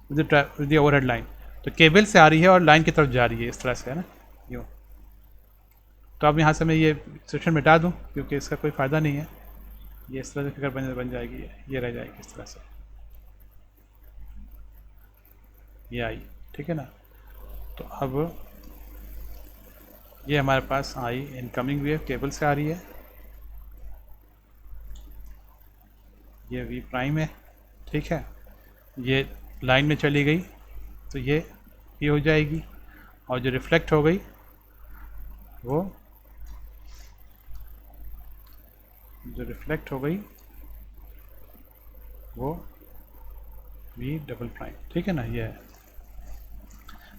with the overhead line, तो केबल से आ रही है और लाइन की तरफ जा रही है, इस तरह से, है ना, यूँ। तो अब यहाँ से मैं ये सेक्शन मिटा दूँ क्योंकि इसका कोई फ़ायदा नहीं है, ये इस तरह से फिगर बन जाएगी, ये रह जाएगी इस तरह से, ये आई, ठीक है ना। तो अब ये हमारे पास आई इनकमिंग वेव केबल से आ रही है, ये वी प्राइम है, ठीक है, ये लाइन में चली गई तो ये हो जाएगी, और जो रिफ्लेक्ट हो गई वो वी डबल प्राइम, ठीक है ना, ये है।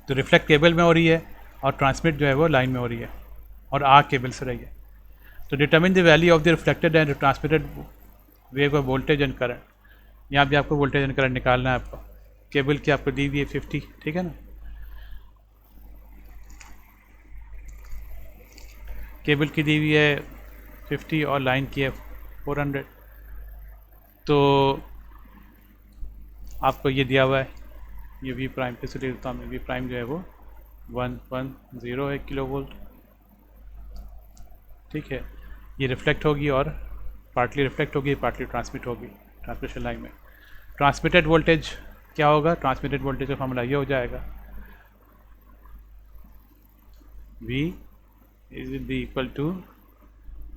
तो रिफ्लेक्ट केबल में हो रही है और ट्रांसमिट जो है वो लाइन में हो रही है, और आर केबल से रही है। तो determine the value of the reflected and transmitted wave of voltage and current, यहाँ भी आपको वोल्टेज एंड करंट निकालना है आपको। केबल की आपको दी हुई है 50, ठीक है ना, केबल की दी हुई है 50 और लाइन की है 400, तो आपको ये दिया हुआ है, ये वी प्राइम पे से देता हूँ, वी प्राइम जो है वो 110 है किलो वोल्ट, ठीक है। ये रिफ्लेक्ट होगी और पार्टली रिफ्लेक्ट होगी, पार्टली ट्रांसमिट होगी ट्रांसमिशन लाइन में। ट्रांसमिटेड वोल्टेज क्या होगा, ट्रांसमिटेड वोल्टेज का फॉर्मूला ये हो जाएगा, V इज इक्वल टू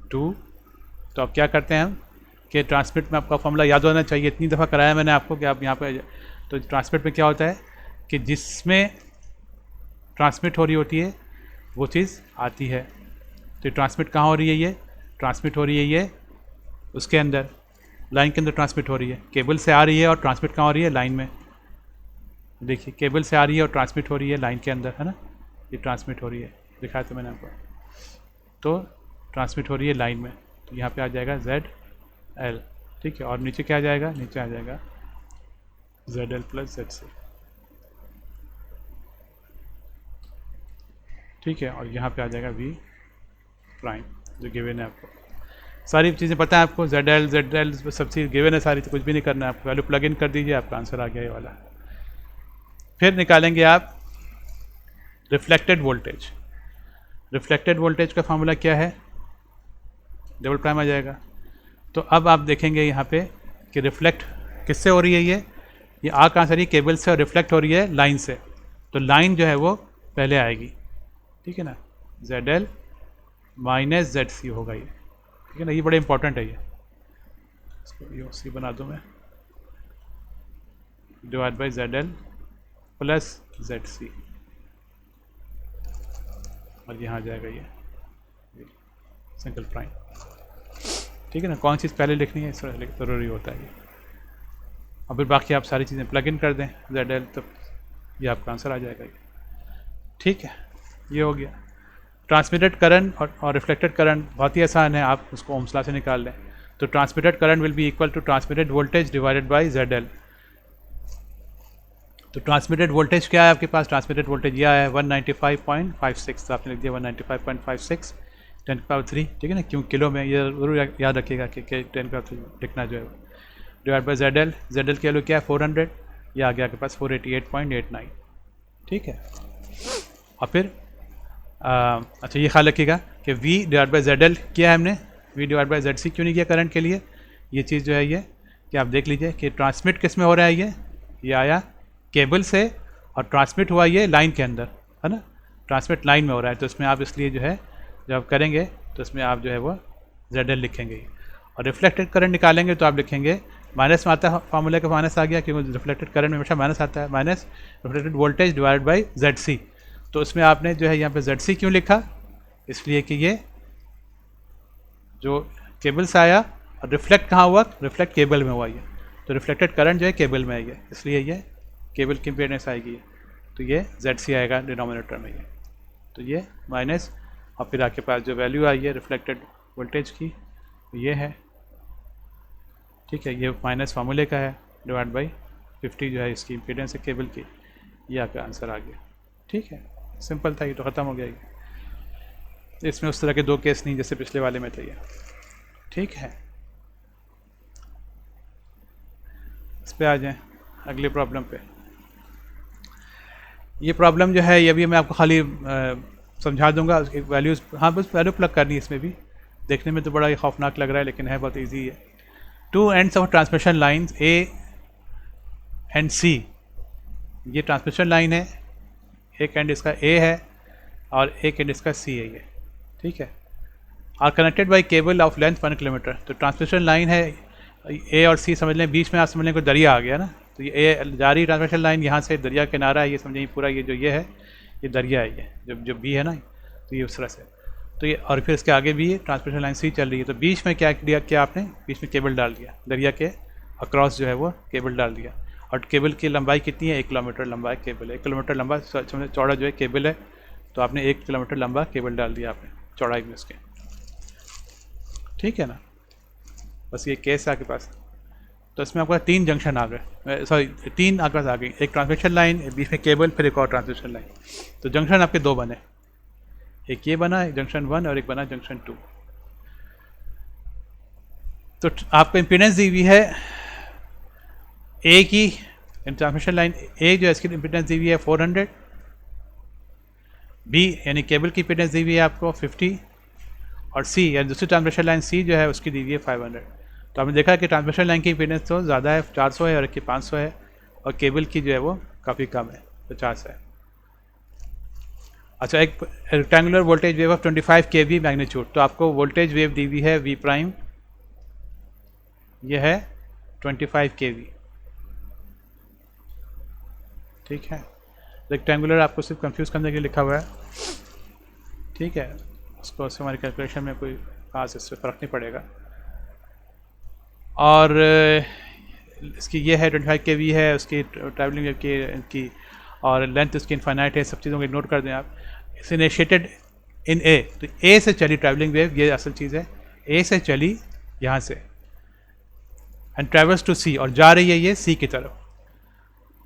2। तो अब क्या करते हैं हम कि ट्रांसमिट में आपका फॉर्मूला याद होना चाहिए, इतनी दफ़ा कराया मैंने आपको कि आप यहाँ पे, तो ट्रांसमिट में क्या होता है कि जिसमें ट्रांसमिट हो रही होती है वो चीज़ आती है। तो ट्रांसमिट कहाँ हो रही है, ये ट्रांसमिट हो रही है ये उसके अंदर, लाइन के अंदर ट्रांसमिट हो रही है, केबल से आ रही है, और ट्रांसमिट कहाँ हो रही है, लाइन में। देखिए केबल से आ रही है और ट्रांसमिट हो रही है लाइन के अंदर, है ना, ये ट्रांसमिट हो रही है, दिखाया तो मैंने आपको। तो ट्रांसमिट हो रही है लाइन में, तो यहाँ पे आ जाएगा ZL, ठीक है, और नीचे क्या आ जाएगा, नीचे आ जाएगा ZL प्लस ZC, ठीक है, और यहाँ पे आ जाएगा V प्राइम जो गिवन है आपको। सारी चीज़ें पता है आपको, ZL सब चीज़ गिवन है सारी, तो कुछ भी नहीं करना है आपको, वैल्यू प्लग इन कर दीजिए, आपका आंसर आ गया ये वाला। फिर निकालेंगे आप रिफ्लेक्टेड वोल्टेज। रिफ्लेक्टेड वोल्टेज का फार्मूला क्या है, डबल प्राइम आ जाएगा। तो अब आप देखेंगे यहाँ पे कि रिफ्लेक्ट किससे हो रही है, ये आ कहाँ से रही है, केबल से, और रिफ्लेक्ट हो रही है लाइन से, तो लाइन जो है वो पहले आएगी, ठीक है ना, ZL माइनस ZC होगा ये, ठीक है ना, ये बड़े इंपॉर्टेंट है ये, इसको सी बना दूँ मैं, divide by ZL plus ZC, और यहाँ आ जाएगा ये सिंगल प्राइम, ठीक है ना। कौन चीज़ पहले लिखनी है इस तरह ज़रूरी होता है ये, और फिर बाकी आप सारी चीज़ें प्लग इन कर दें ZL, तो ये आपका आंसर आ जाएगा ये, ठीक है, ये हो गया। ट्रांसमिटेड करंट और रिफ्लेक्टेड करंट बहुत ही आसान है, आप उसको ओम्स लॉ से निकाल लें। तो transmitted current will be equal to transmitted voltage divided by ZL। तो ट्रांसमिटेड वोल्टेज क्या है आपके पास, ट्रांसमिटेड वोल्टेज यह है 195.56, तो आपने लिख दिया 195.56 10⁻3, ठीक है ना, क्यों किलो में, ये ज़रूर याद रखिएगा कि 10⁻3 लिखना जो है, डिवाइड बाय ZL की वैल्यू क्या है 400, ये आ गया आपके पास 488.89, ठीक है। और फिर अच्छा ये ख्याल रखिएगा कि V डिवाइड बाई ZL किया है हमने, V डिवाइड बाई ZC क्यों नहीं किया करंट के लिए, ये चीज़ जो है ये कि आप देख लीजिए कि ट्रांसमिट किस में हो रहा है, ये आया केबल से और ट्रांसमिट हुआ ये लाइन के अंदर, है ना, ट्रांसमिट लाइन में हो रहा है, तो इसमें आप इसलिए जो है जब आप करेंगे तो इसमें आप जो है वो ZL लिखेंगे। और रिफ्लेक्टेड करंट निकालेंगे तो आप लिखेंगे, माइनस में आता है, फार्मूले का माइनस आ गया क्योंकि रिफ्लेक्टेड करंट में हमेशा माइनस आता है, minus reflected voltage divide by ZC। तो उसमें आपने जो है यहाँ पे ZC क्यों लिखा, इसलिए कि ये जो केबल से आया और रिफ्लेक्ट कहाँ हुआ, रिफ्लेक्ट केबल में हुआ ये, तो रिफ्लेक्टेड करंट जो है केबल में है ये, इसलिए ये केबल की इम्पीडेंस आएगी, तो ये ZC आएगा डिनोमिनेटर में ये, तो ये माइनस, और फिर आपके पास जो वैल्यू आई है रिफ्लेक्टेड वोल्टेज की ये है, ठीक है, ये माइनस फार्मूले का है, डिवाइड बाई 50 जो है इसकी इम्पीडेंस है केबल की, ये आपका आंसर आ गया। ठीक है, सिंपल था ये, तो ख़त्म हो गया ये, इसमें उस तरह के दो केस नहीं जैसे पिछले वाले में थे ये। ठीक है, इस पे आ जाएं अगले प्रॉब्लम पे। ये प्रॉब्लम जो है ये भी मैं आपको खाली समझा दूंगा, वैल्यूज़, हाँ बस वैल्यू प्लग करनी है इसमें भी, देखने में तो बड़ा ही खौफनाक लग रहा है लेकिन है बहुत इजी है। Two ends of transmission lines A and C, ये ट्रांसमिशन लाइन है, एक एंड इसका A है और एक एंड इसका C है ये, ठीक है, are connected by cable of length 1 kilometre. तो ट्रांसमिशन लाइन है A और C समझ लें, बीच में आप समझ लें कोई दरिया आ गया ना, तो ये A जा रही ट्रांसमिशन लाइन, यहाँ से दरिया किनारा है ये समझें, पूरा ये जो ये है ये दरिया है, ये जो B है ना, तो ये उस तरह से, तो ये, और फिर इसके आगे भी ट्रांसमिशन लाइन C चल रही है, तो बीच में क्या किया आपने, बीच में केबल डाल दिया, दरिया के अक्रॉस जो है वो केबल डाल दिया, और केबल की लंबाई कितनी है, 1 किलोमीटर लंबा है केबल है, 1 किलोमीटर लंबा चौड़ा जो है केबल है, तो आपने 1 किलोमीटर लंबा केबल डाल दिया आपने चौड़ाई में उसके। ठीक है ना, बस ये केस है आपके पास। तो इसमें आपका 3 जंक्शन आ गए, सॉरी 3 आपके पास आ गई, एक ट्रांसमिशन लाइन, बीच में केबल, फिर एक और ट्रांसमिशन लाइन। तो जंक्शन आपके 2 बने, एक ये बना जंक्शन 1 और एक बना जंक्शन 2। तो आपको इम्पीडेंस दी हुई है ए की, ट्रांसमिशन लाइन ए जो है इसकी इम्पीडेंस दी हुई है 400, बी यानी केबल की इम्पीडेंस दी हुई है आपको 50, और सी यानी दूसरी ट्रांसमिशन लाइन सी जो है उसकी दी हुई है 500। तो आपने देखा कि ट्रांसमिशन लाइन की इम्पीडेंस तो ज़्यादा है, 400 है, और एक की 500 है, और केबल की जो है वो काफ़ी कम है, 50 है। अच्छा, एक rectangular voltage wave of 25 kV magnitude, तो आपको वोल्टेज वेव दी हुई है V प्राइम, यह है 25 kV। ठीक है, रेक्टेंगुलर आपको सिर्फ कंफ्यूज करने के लिए लिखा हुआ है, ठीक है, उसको उससे हमारी कैलकुलेशन में कोई खास इससे फ़र्क नहीं पड़ेगा। और इसकी ये है 25 kV है, उसकी ट्रैवलिंग वेव की और लेंथ उसकी इनफाइनाइट है, सब चीज़ों को इग्नोर कर दें आप। इट्स इनिशिएटेड इन ए, तो ए से चली ट्रैवलिंग वेव, ये असल चीज़ है, ए से चली यहाँ से, एंड ट्रेवल्स टू सी, और जा रही है ये सी की तरफ।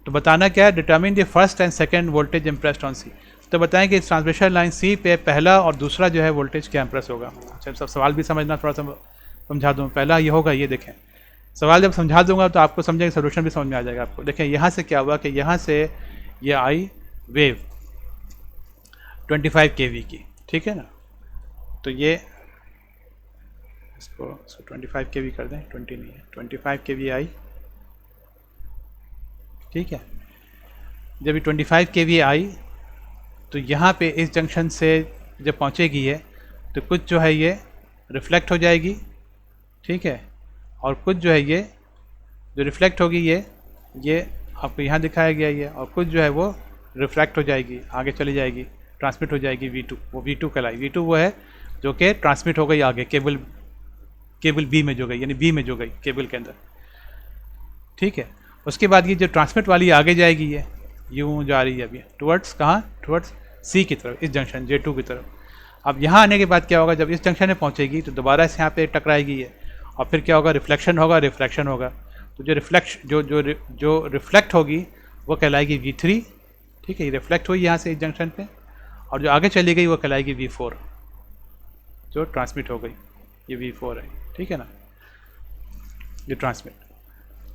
तो बताना क्या है, determine the first and second voltage impressed on C, तो बताएं कि ट्रांसमिशन लाइन सी पे पहला और दूसरा जो है वोल्टेज क्या इम्प्रेस होगा। अच्छा, सब सवाल भी समझना, थोड़ा सा समझा दूँ, पहला ये होगा, ये देखें, सवाल जब समझा दूंगा तो आपको समझेंगे, सोल्यूशन भी समझ में आ जाएगा आपको। देखें यहाँ से क्या हुआ कि यहाँ से ये आई वेव 25 kV की, ठीक है ना, तो ये इसको 25 kV कर दें, 20 नहीं है, 25 kV आई, ठीक है। जब ये 25 kV आई तो यहाँ पे इस जंक्शन से जब पहुँचेगी ये, तो कुछ जो है ये रिफ्लेक्ट हो जाएगी, ठीक है, और कुछ जो है ये जो रिफ्लेक्ट होगी ये आपको यहाँ दिखाया गया ये, और कुछ जो है वो रिफ्लेक्ट हो जाएगी, आगे चली जाएगी, ट्रांसमिट हो जाएगी V2, वो V2 कहलाई, V2 वो है जो कि ट्रांसमिट हो गई आगे केबल बी में जो गई, यानी बी में जो गई केबल के अंदर, ठीक है। उसके बाद ये जो ट्रांसमिट वाली आगे जाएगी, ये यूँ जा रही है अभी टुवर्ड्स कहाँ, टुवर्ड्स सी की तरफ, इस जंक्शन J2 की तरफ। अब यहाँ आने के बाद क्या होगा, जब इस जंक्शन में पहुँचेगी तो दोबारा से यहाँ पे टकराएगी ये, और फिर क्या होगा, रिफ्लेक्शन होगा, रिफ्रैक्शन होगा। तो जो रिफ्लेक्ट होगी वो कहलाएगी V3, ठीक है, ये रिफ्लेक्ट हुई यहाँ से इस जंक्शन पे, और जो आगे चली गई वो कहलाएगी V4, जो ट्रांसमिट हो गई, ये V4 है, ठीक है ना, ये ट्रांसमिट।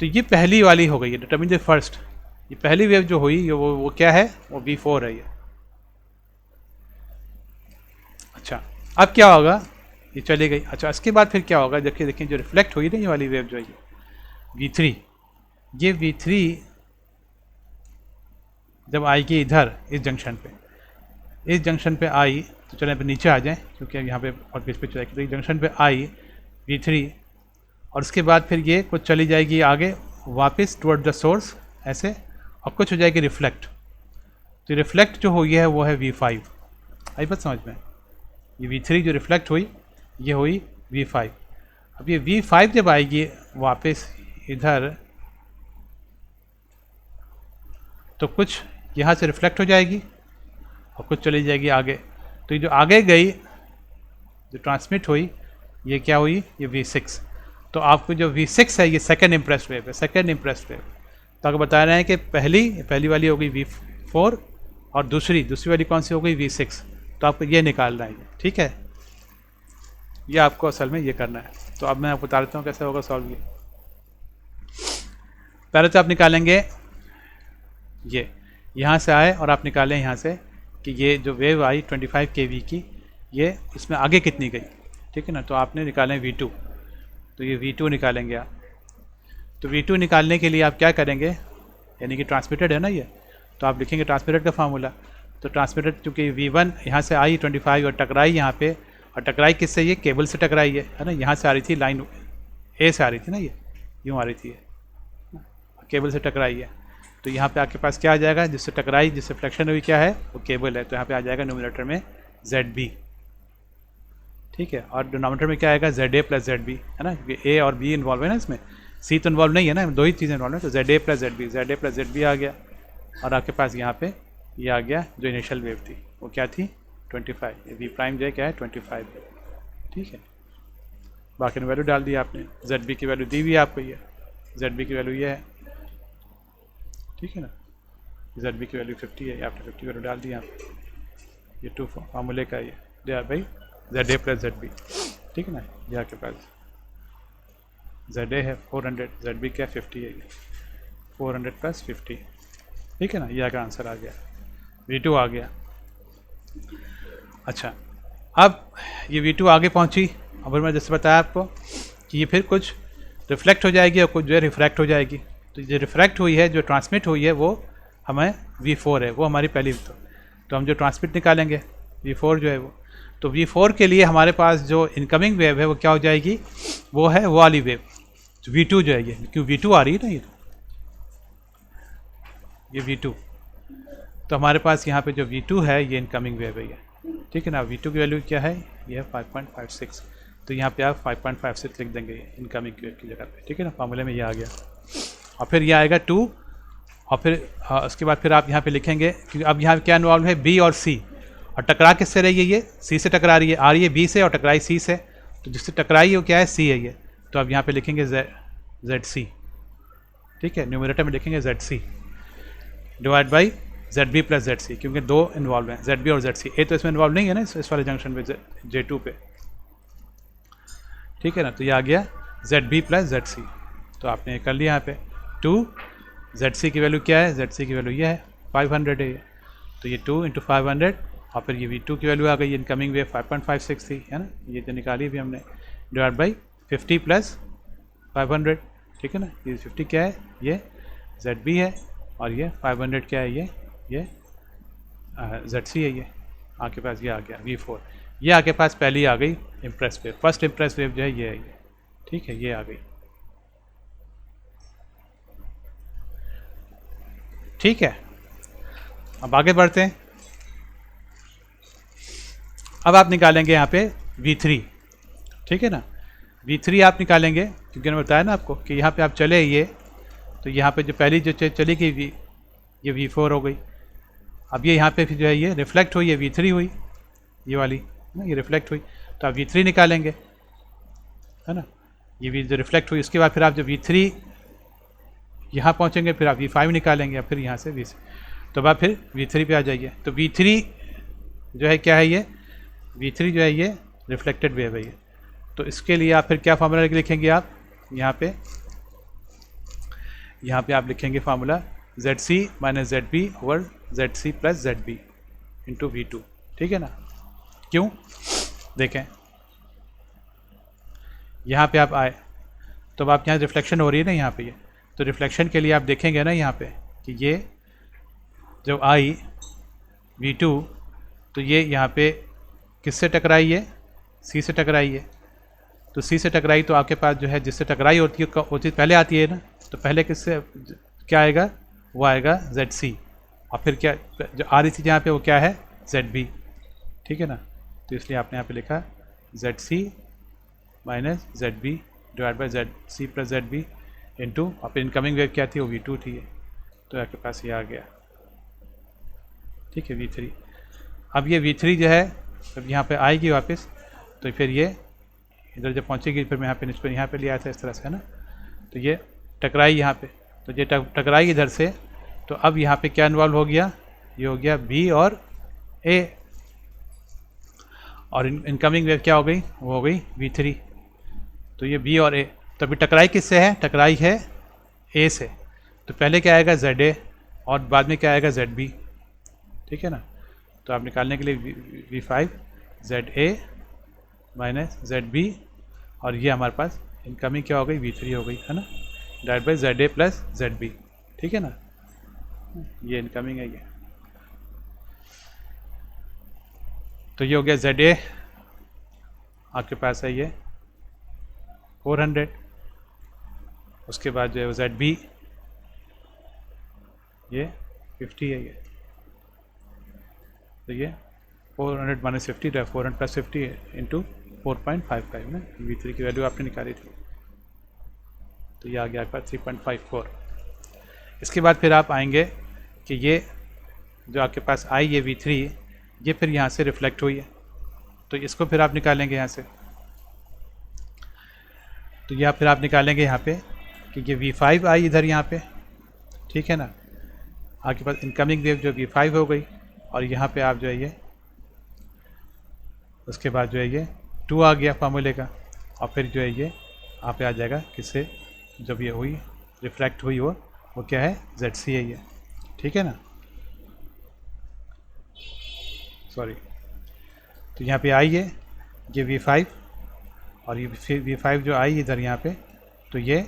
तो ये पहली वाली हो गई है, डिटरमिन द फर्स्ट, ये पहली वेव जो हुई वो क्या है, वो V4 है ये। अच्छा, अब क्या होगा, ये चली गई। अच्छा, इसके बाद फिर क्या होगा, देखिए जो रिफ्लेक्ट हुई ना ये वाली वेव जो है V3, ये V3 जब आएगी इधर इस जंक्शन पे आई, तो चलें पे नीचे आ जाएं क्योंकि यहाँ पे और बीच पे चलेगी, तो इस जंक्शन पे आई V3, और उसके बाद फिर ये कुछ चली जाएगी आगे वापस टुवर्ड द सोर्स ऐसे, और कुछ हो जाएगी रिफ्लेक्ट। तो रिफ्लेक्ट जो हुई है वो है V5, आई बात समझ में, ये V3 जो रिफ्लेक्ट हुई ये हुई V5। अब ये V5 जब आएगी वापस इधर तो कुछ यहाँ से रिफ्लेक्ट हो जाएगी और कुछ चली जाएगी आगे। तो ये जो आगे गई जो ट्रांसमिट हुई ये क्या हुई, ये V6। तो आपको जो V6 है ये सेकेंड इम्प्रेस वेव है, सेकेंड इम्प्रेस वेव। तो आपको बता रहे हैं कि पहली वाली हो गई V4 और दूसरी वाली कौन सी हो गई V6। तो आपको ये निकालना है, ठीक है, ये आपको असल में ये करना है। तो अब मैं आपको बता देता हूँ कैसे होगा सॉल्व ये। पहले तो आप निकालेंगे ये यहाँ से आए और आप निकालें यहाँ से कि ये जो वेव आई 25 kV की ये इसमें आगे कितनी गई, ठीक है ना। तो आपने निकालें V2, तो ये V2 निकालेंगे आप। तो V2 निकालने के लिए आप क्या करेंगे, यानी कि ट्रांसमिटेड है ना ये, तो आप लिखेंगे ट्रांसमिटेड का फार्मूला। तो ट्रांसमिटेड चूँकि V1 यहाँ से आई 25 और टकराई यहाँ पे, और टकराई किससे, ये केबल से टकराई है ना। यहाँ से आ रही थी लाइन ए से आ रही थी ना, ये यूँ आ रही थी, ये केबल से टकराई है। तो यहाँ पे आपके पास क्या आ जाएगा, जिससे टकराई जिससे फ्लेक्शन हुई क्या है वो केबल है। तो यहाँ पे आ जाएगा न्यूमरेटर में ZB, ठीक है, और डिनोमिनेटर में क्या आएगा ZA प्लस ZB, है ना, क्योंकि A और B इन्वॉल्व है ना, इसमें C तो इन्वॉल्व नहीं है ना, दो ही चीज़ें इन्वॉल्व है। तो ZA प्लस ZB आ गया। और आपके पास यहाँ पे ये आ गया जो इनिशियल वेव थी वो क्या थी 25, V प्राइम जो है क्या है 25, ठीक है। बाकी ने वैल्यू डाल दी आपने, ZB की वैल्यू दी हुई है आपको, ये ZB की वैल्यू ये है, ठीक है ना। ZB की वैल्यू 50 है, आपने 50 वैल्यू डाल दी यहाँ पे। ये 2 फार्मूले का ये दिया भाई ZA प्लस ZB, ठीक है ना। ये आपके पास ZA है 400, ZB क्या 50 है, ये 400 प्लस 50, ठीक है ना। ये आपका आंसर आ गया, V2 आ गया। अच्छा, अब ये V2 आगे पहुंची। अब मैं जैसे बताया आपको कि ये फिर कुछ रिफ्लेक्ट हो जाएगी और कुछ जो है रिफ्रैक्ट हो जाएगी। तो जो रिफ्रैक्ट हुई है, जो ट्रांसमिट हुई है, वो हमें V4 है, वो हमारी पहली। तो हम जो ट्रांसमिट निकालेंगे V4 जो है वो, तो V4 के लिए हमारे पास जो इनकमिंग वेव है वो क्या हो जाएगी, वो है वो वाली वेव V2 जो है, ये क्यों V2 आ रही है ना, ये V2। तो हमारे पास यहाँ पे जो V2 है ये इनकमिंग वेव है, ये ठीक है ना। V2 की वैल्यू क्या है, ये है 5.56। तो यहाँ पे आप 5.56 लिख देंगे इनकमिंग वेव की जगह पे, ठीक है ना। फार्मूले में ये आ गया। और फिर ये आएगा 2, और फिर उसके बाद फिर आप यहाँ पे लिखेंगे कि अब यहाँ क्या इन्वॉल्व है, B और C। और टकरा किससे रही है, ये C से टकरा रही है, आ रही है B से और टकराई C से। तो जिससे टकराई है वो क्या है, C है ये। तो अब यहाँ पे लिखेंगे ZC, ठीक है। न्यूमरेटर में लिखेंगे ZC divide by ZB plus ZC, क्योंकि दो इन्वॉल्व हैं, ZB और ZC। ए तो इसमें इन्वॉल्व नहीं है ना, इस वाले जंक्शन पे J2 पे, ठीक है ना। तो ये आ गया ZB प्लस ZC। तो आपने कर लिया यहाँ पे 2, ZC की वैल्यू क्या है, ZC की वैल्यू ये है 500 है ये। तो ये 2 × 500, और फिर ये V2 की वैल्यू आ गई, इनकमिंग वेव 5.56 थी, है ना, ये जो निकाली भी हमने, डिवाइड बाई 50 प्लस 500, ठीक है ना। ये 50 क्या है, ये ZB है, और ये 500 क्या है, ये ZC है। ये आपके पास ये आ गया V4। ये आपके पास पहली आ गई impress wave, first impress wave जो है ये है, ये ठीक है, ये आ गई, ठीक है। अब आगे बढ़ते हैं। अब आप निकालेंगे यहाँ पे V3, ठीक है ना। V3 आप निकालेंगे क्योंकि मैंने बताया ना आपको कि यहाँ पे आप चले ये, तो यहाँ पे जो पहली जो चली गई ये V4 हो गई। अब ये यहाँ पे फिर जो है ये रिफ्लेक्ट हुई, ये V3 हुई, ये वाली ना, ये रिफ्लेक्ट हुई। तो आप V3 निकालेंगे, है ना। ये जो रिफ्लेक्ट हुई उसके बाद फिर आप जब V3 यहाँ पहुँचेंगे फिर आप V5 निकालेंगे, फिर यहाँ से V6। तो अब आप फिर V3 पे आ जाइए। तो V3 जो है क्या है, ये V3 जो है ये रिफ्लेक्टेड वेव है ये। तो इसके लिए आप फिर क्या फार्मूला लिखेंगे, आप यहाँ पे आप लिखेंगे formula ZC minus ZB over ZC plus ZB into V2, ठीक है ना। क्यों, देखें यहाँ पे आप आए तो अब आप यहाँ रिफ्लेक्शन हो रही है ना यहाँ पे ये, तो रिफ्लेक्शन के लिए आप देखेंगे ना यहाँ पे कि ये जब आई V2 तो ये यहाँ पे किससे टकराई है, C से टकराई है। तो C से टकराई तो आपके पास जो है जिससे टकराई होती है वो चीज़ पहले आती है ना, तो पहले किससे क्या आएगा, वो आएगा ZC, और फिर क्या जो आ रही थी यहाँ पे वो क्या है ZB, ठीक है ना। तो इसलिए आपने यहाँ पे लिखा Z C minus Z B divide by Z C plus Z B into, और फिर इनकमिंग वेव क्या थी, वो V2 थी, तो आपके पास ये आ गया, ठीक है, V3। अब ये V3 जो है जब यहाँ पे आएगी वापस, तो फिर ये इधर जब पहुँचेगी, फिर मैं यहाँ पे इसको यहाँ पे ले आया था इस तरह से, है ना, तो ये टकराई यहाँ पे, तो ये टकराई इधर से, तो अब यहाँ पे क्या इन्वॉल्व हो गया, ये हो गया B और A, और इनकमिंग वेव क्या हो गई, वो हो गई V3, तो ये B और A, तो अभी टकराई किससे है, टकराई है A से, तो पहले क्या आएगा ZA और बाद में क्या आएगा ZB, ठीक है ना। तो आप निकालने के लिए V5 ZA माइनस ZB, और ये हमारे पास इनकमिंग क्या हो गई, V3 हो गई, है ना, divide by ZA plus ZB, ठीक है ना, ये इनकमिंग है ये। तो ये हो गया ZA, आपके पास है ये 400, उसके बाद जो है ZB ये 50 है ये, तो ये 400 माइनस 50 है, 400 प्लस 50 इंटू 4.55 में V3 की वैल्यू आपने निकाली थी, तो ये आ गया आपका 3.54। इसके बाद फिर आप आएंगे कि ये जो आपके पास आई ये V3, ये फिर यहाँ से रिफ्लेक्ट हुई है, तो इसको फिर आप निकालेंगे यहाँ से, तो यह फिर आप निकालेंगे यहाँ पे कि ये V5 आई इधर यहाँ पे, ठीक है ना, आपके पास इनकमिंग वेव जो V5 हो गई, और यहाँ पे आप जो है ये, उसके बाद जो है ये 2 आ गया फार्मूले का, और फिर जो है ये यहाँ पे आ जाएगा किससे, जब ये हुई रिफ्लेक्ट हुई वो क्या है, ZC है ये, ठीक है ना, सॉरी, तो यहाँ पे आई है ये V5, और ये V5 जो आई इधर यहाँ पे, तो ये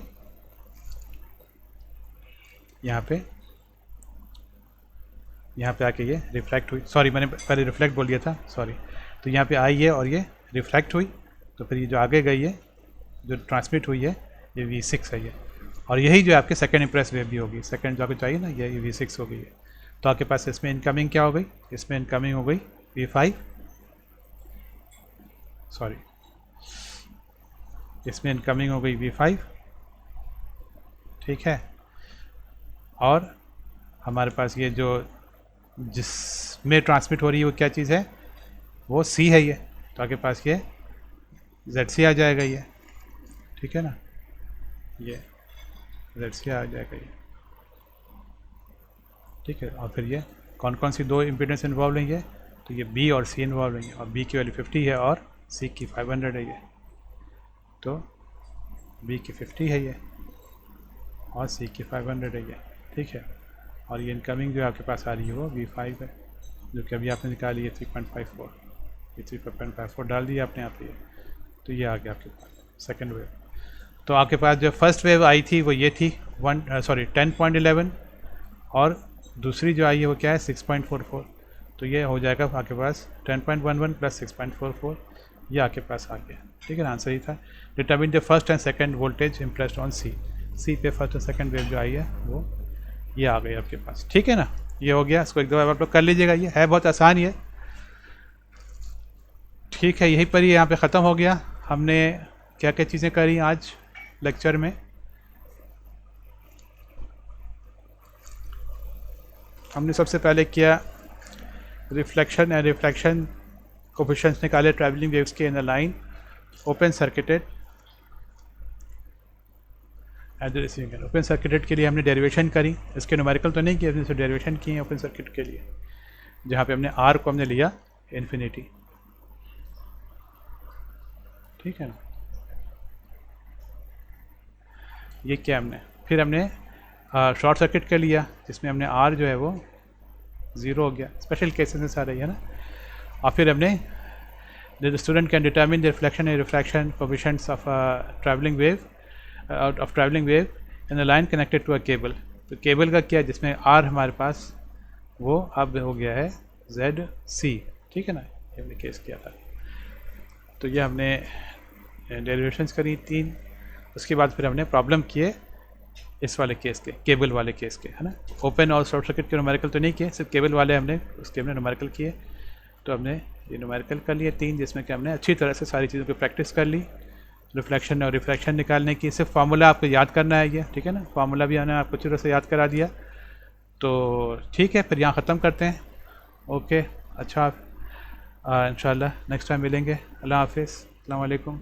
यहाँ पे आके ये रिफ्लेक्ट हुई, सॉरी मैंने पहले रिफ्लेक्ट बोल दिया था, सॉरी, तो यहाँ पे आई है और ये रिफ्लेक्ट हुई, तो फिर ये जो आगे गई है जो ट्रांसमिट हुई है ये V6 है ये, और यही जो आपके सेकंड इंप्रेस वेव भी होगी, सेकंड जो आपको चाहिए ना, ये V6 हो गई है। तो आपके पास इसमें इनकमिंग क्या हो गई, इसमें इनकमिंग हो गई V5, सॉरी, इसमें इनकमिंग हो गई V5, ठीक है, और हमारे पास ये जो जिसमें ट्रांसमिट हो रही है वो क्या चीज़ है, वो C है ये, तो आपके पास ये ZC आ जाएगा ये, ठीक है ना, ये ZC आ जाएगा ये, ठीक है, और फिर ये कौन कौन सी दो इम्पीडेंस इन्वॉल्व हैं ये, तो ये B और C इन्वॉल्व हैं, और B की वैल्यू 50 है और C की 500 है ये, तो B की 50 है ये और C की 500 है ये, ठीक है, और ये इनकमिंग जो आपके पास आ रही है वो V5 है, जो कि अभी आपने निकाली है 3.54, ये 3.54 डाल दिया आपने यहाँ पे, तो ये आ गया आपके पास सेकंड वेव। तो आपके पास जो फर्स्ट वेव आई थी वो ये थी 10.11, और दूसरी जो आई है वो क्या है 6.44, तो ये हो जाएगा आपके पास 10.11 प्लस 6.44, ये आपके पास आ गया, ठीक है ना, आंसर ही था। Determine the first and second voltage impressed on C पे फर्स्ट एंड सेकंड वेव जो आई है वो ये आ गई आपके पास, ठीक है ना, ये हो गया, इसको एक दो आप लोग कर लीजिएगा, ये है बहुत आसान है, ठीक है, यहीं पर ही यहाँ पे ख़त्म हो गया। हमने क्या क्या चीज़ें करी आज लेक्चर में, हमने सबसे पहले किया रिफ्लेक्शन एंड रिफ्लेक्शन कोफिशिएंट्स निकाले ट्रैवलिंग वेव्स के in a line open circuited at the receiving end. Open circuited के लिए हमने डेरिवेशन करी, इसके न्यूमेरिकल तो नहीं किए, हमने सिर्फ डेरिवेशन किए ओपन सर्किट के लिए, जहाँ पे हमने आर को हमने लिया इन्फिनिटी, ठीक है ना, ये क्या हमने फिर हमने शॉर्ट सर्किट का लिया जिसमें हमने आर जो है वो 0 हो गया, स्पेशल केसेस में सारे है ना, और फिर हमने the student can determine the reflection and refraction coefficients of travelling wave in a line connected to a cable. तो केबल का क्या, जिसमें आर हमारे पास वो अब हो गया है ZC, ठीक है ना, ये हमने केस किया था। तो ये हमने डेरिवेशंस करी 3, उसके बाद फिर हमने प्रॉब्लम किए इस वाले केस के, केबल वाले केस के, है ना। ओपन और शॉर्ट सर्किट के न्यूमेरिकल तो नहीं किए, सिर्फ केबल वाले हमने उसके हमने न्यूमेरिकल किए। तो हमने ये न्यूमेरिकल कर लिए 3, जिसमें कि हमने अच्छी तरह से सारी चीज़ों की प्रैक्टिस कर ली। रिफ्लेक्शन और रिफ्लेक्शन निकालने की सिर्फ फार्मूला आपको याद करना है ये, ठीक है ना, फार्मूला भी मैंने आपको अच्छी तरह से याद करा दिया। तो ठीक है, फिर यहाँ ख़त्म करते हैं। ओके, अच्छा, इंशाल्लाह नेक्स्ट टाइम मिलेंगे। अल्लाह हाफिज़, अस्सलाम वालेकुम।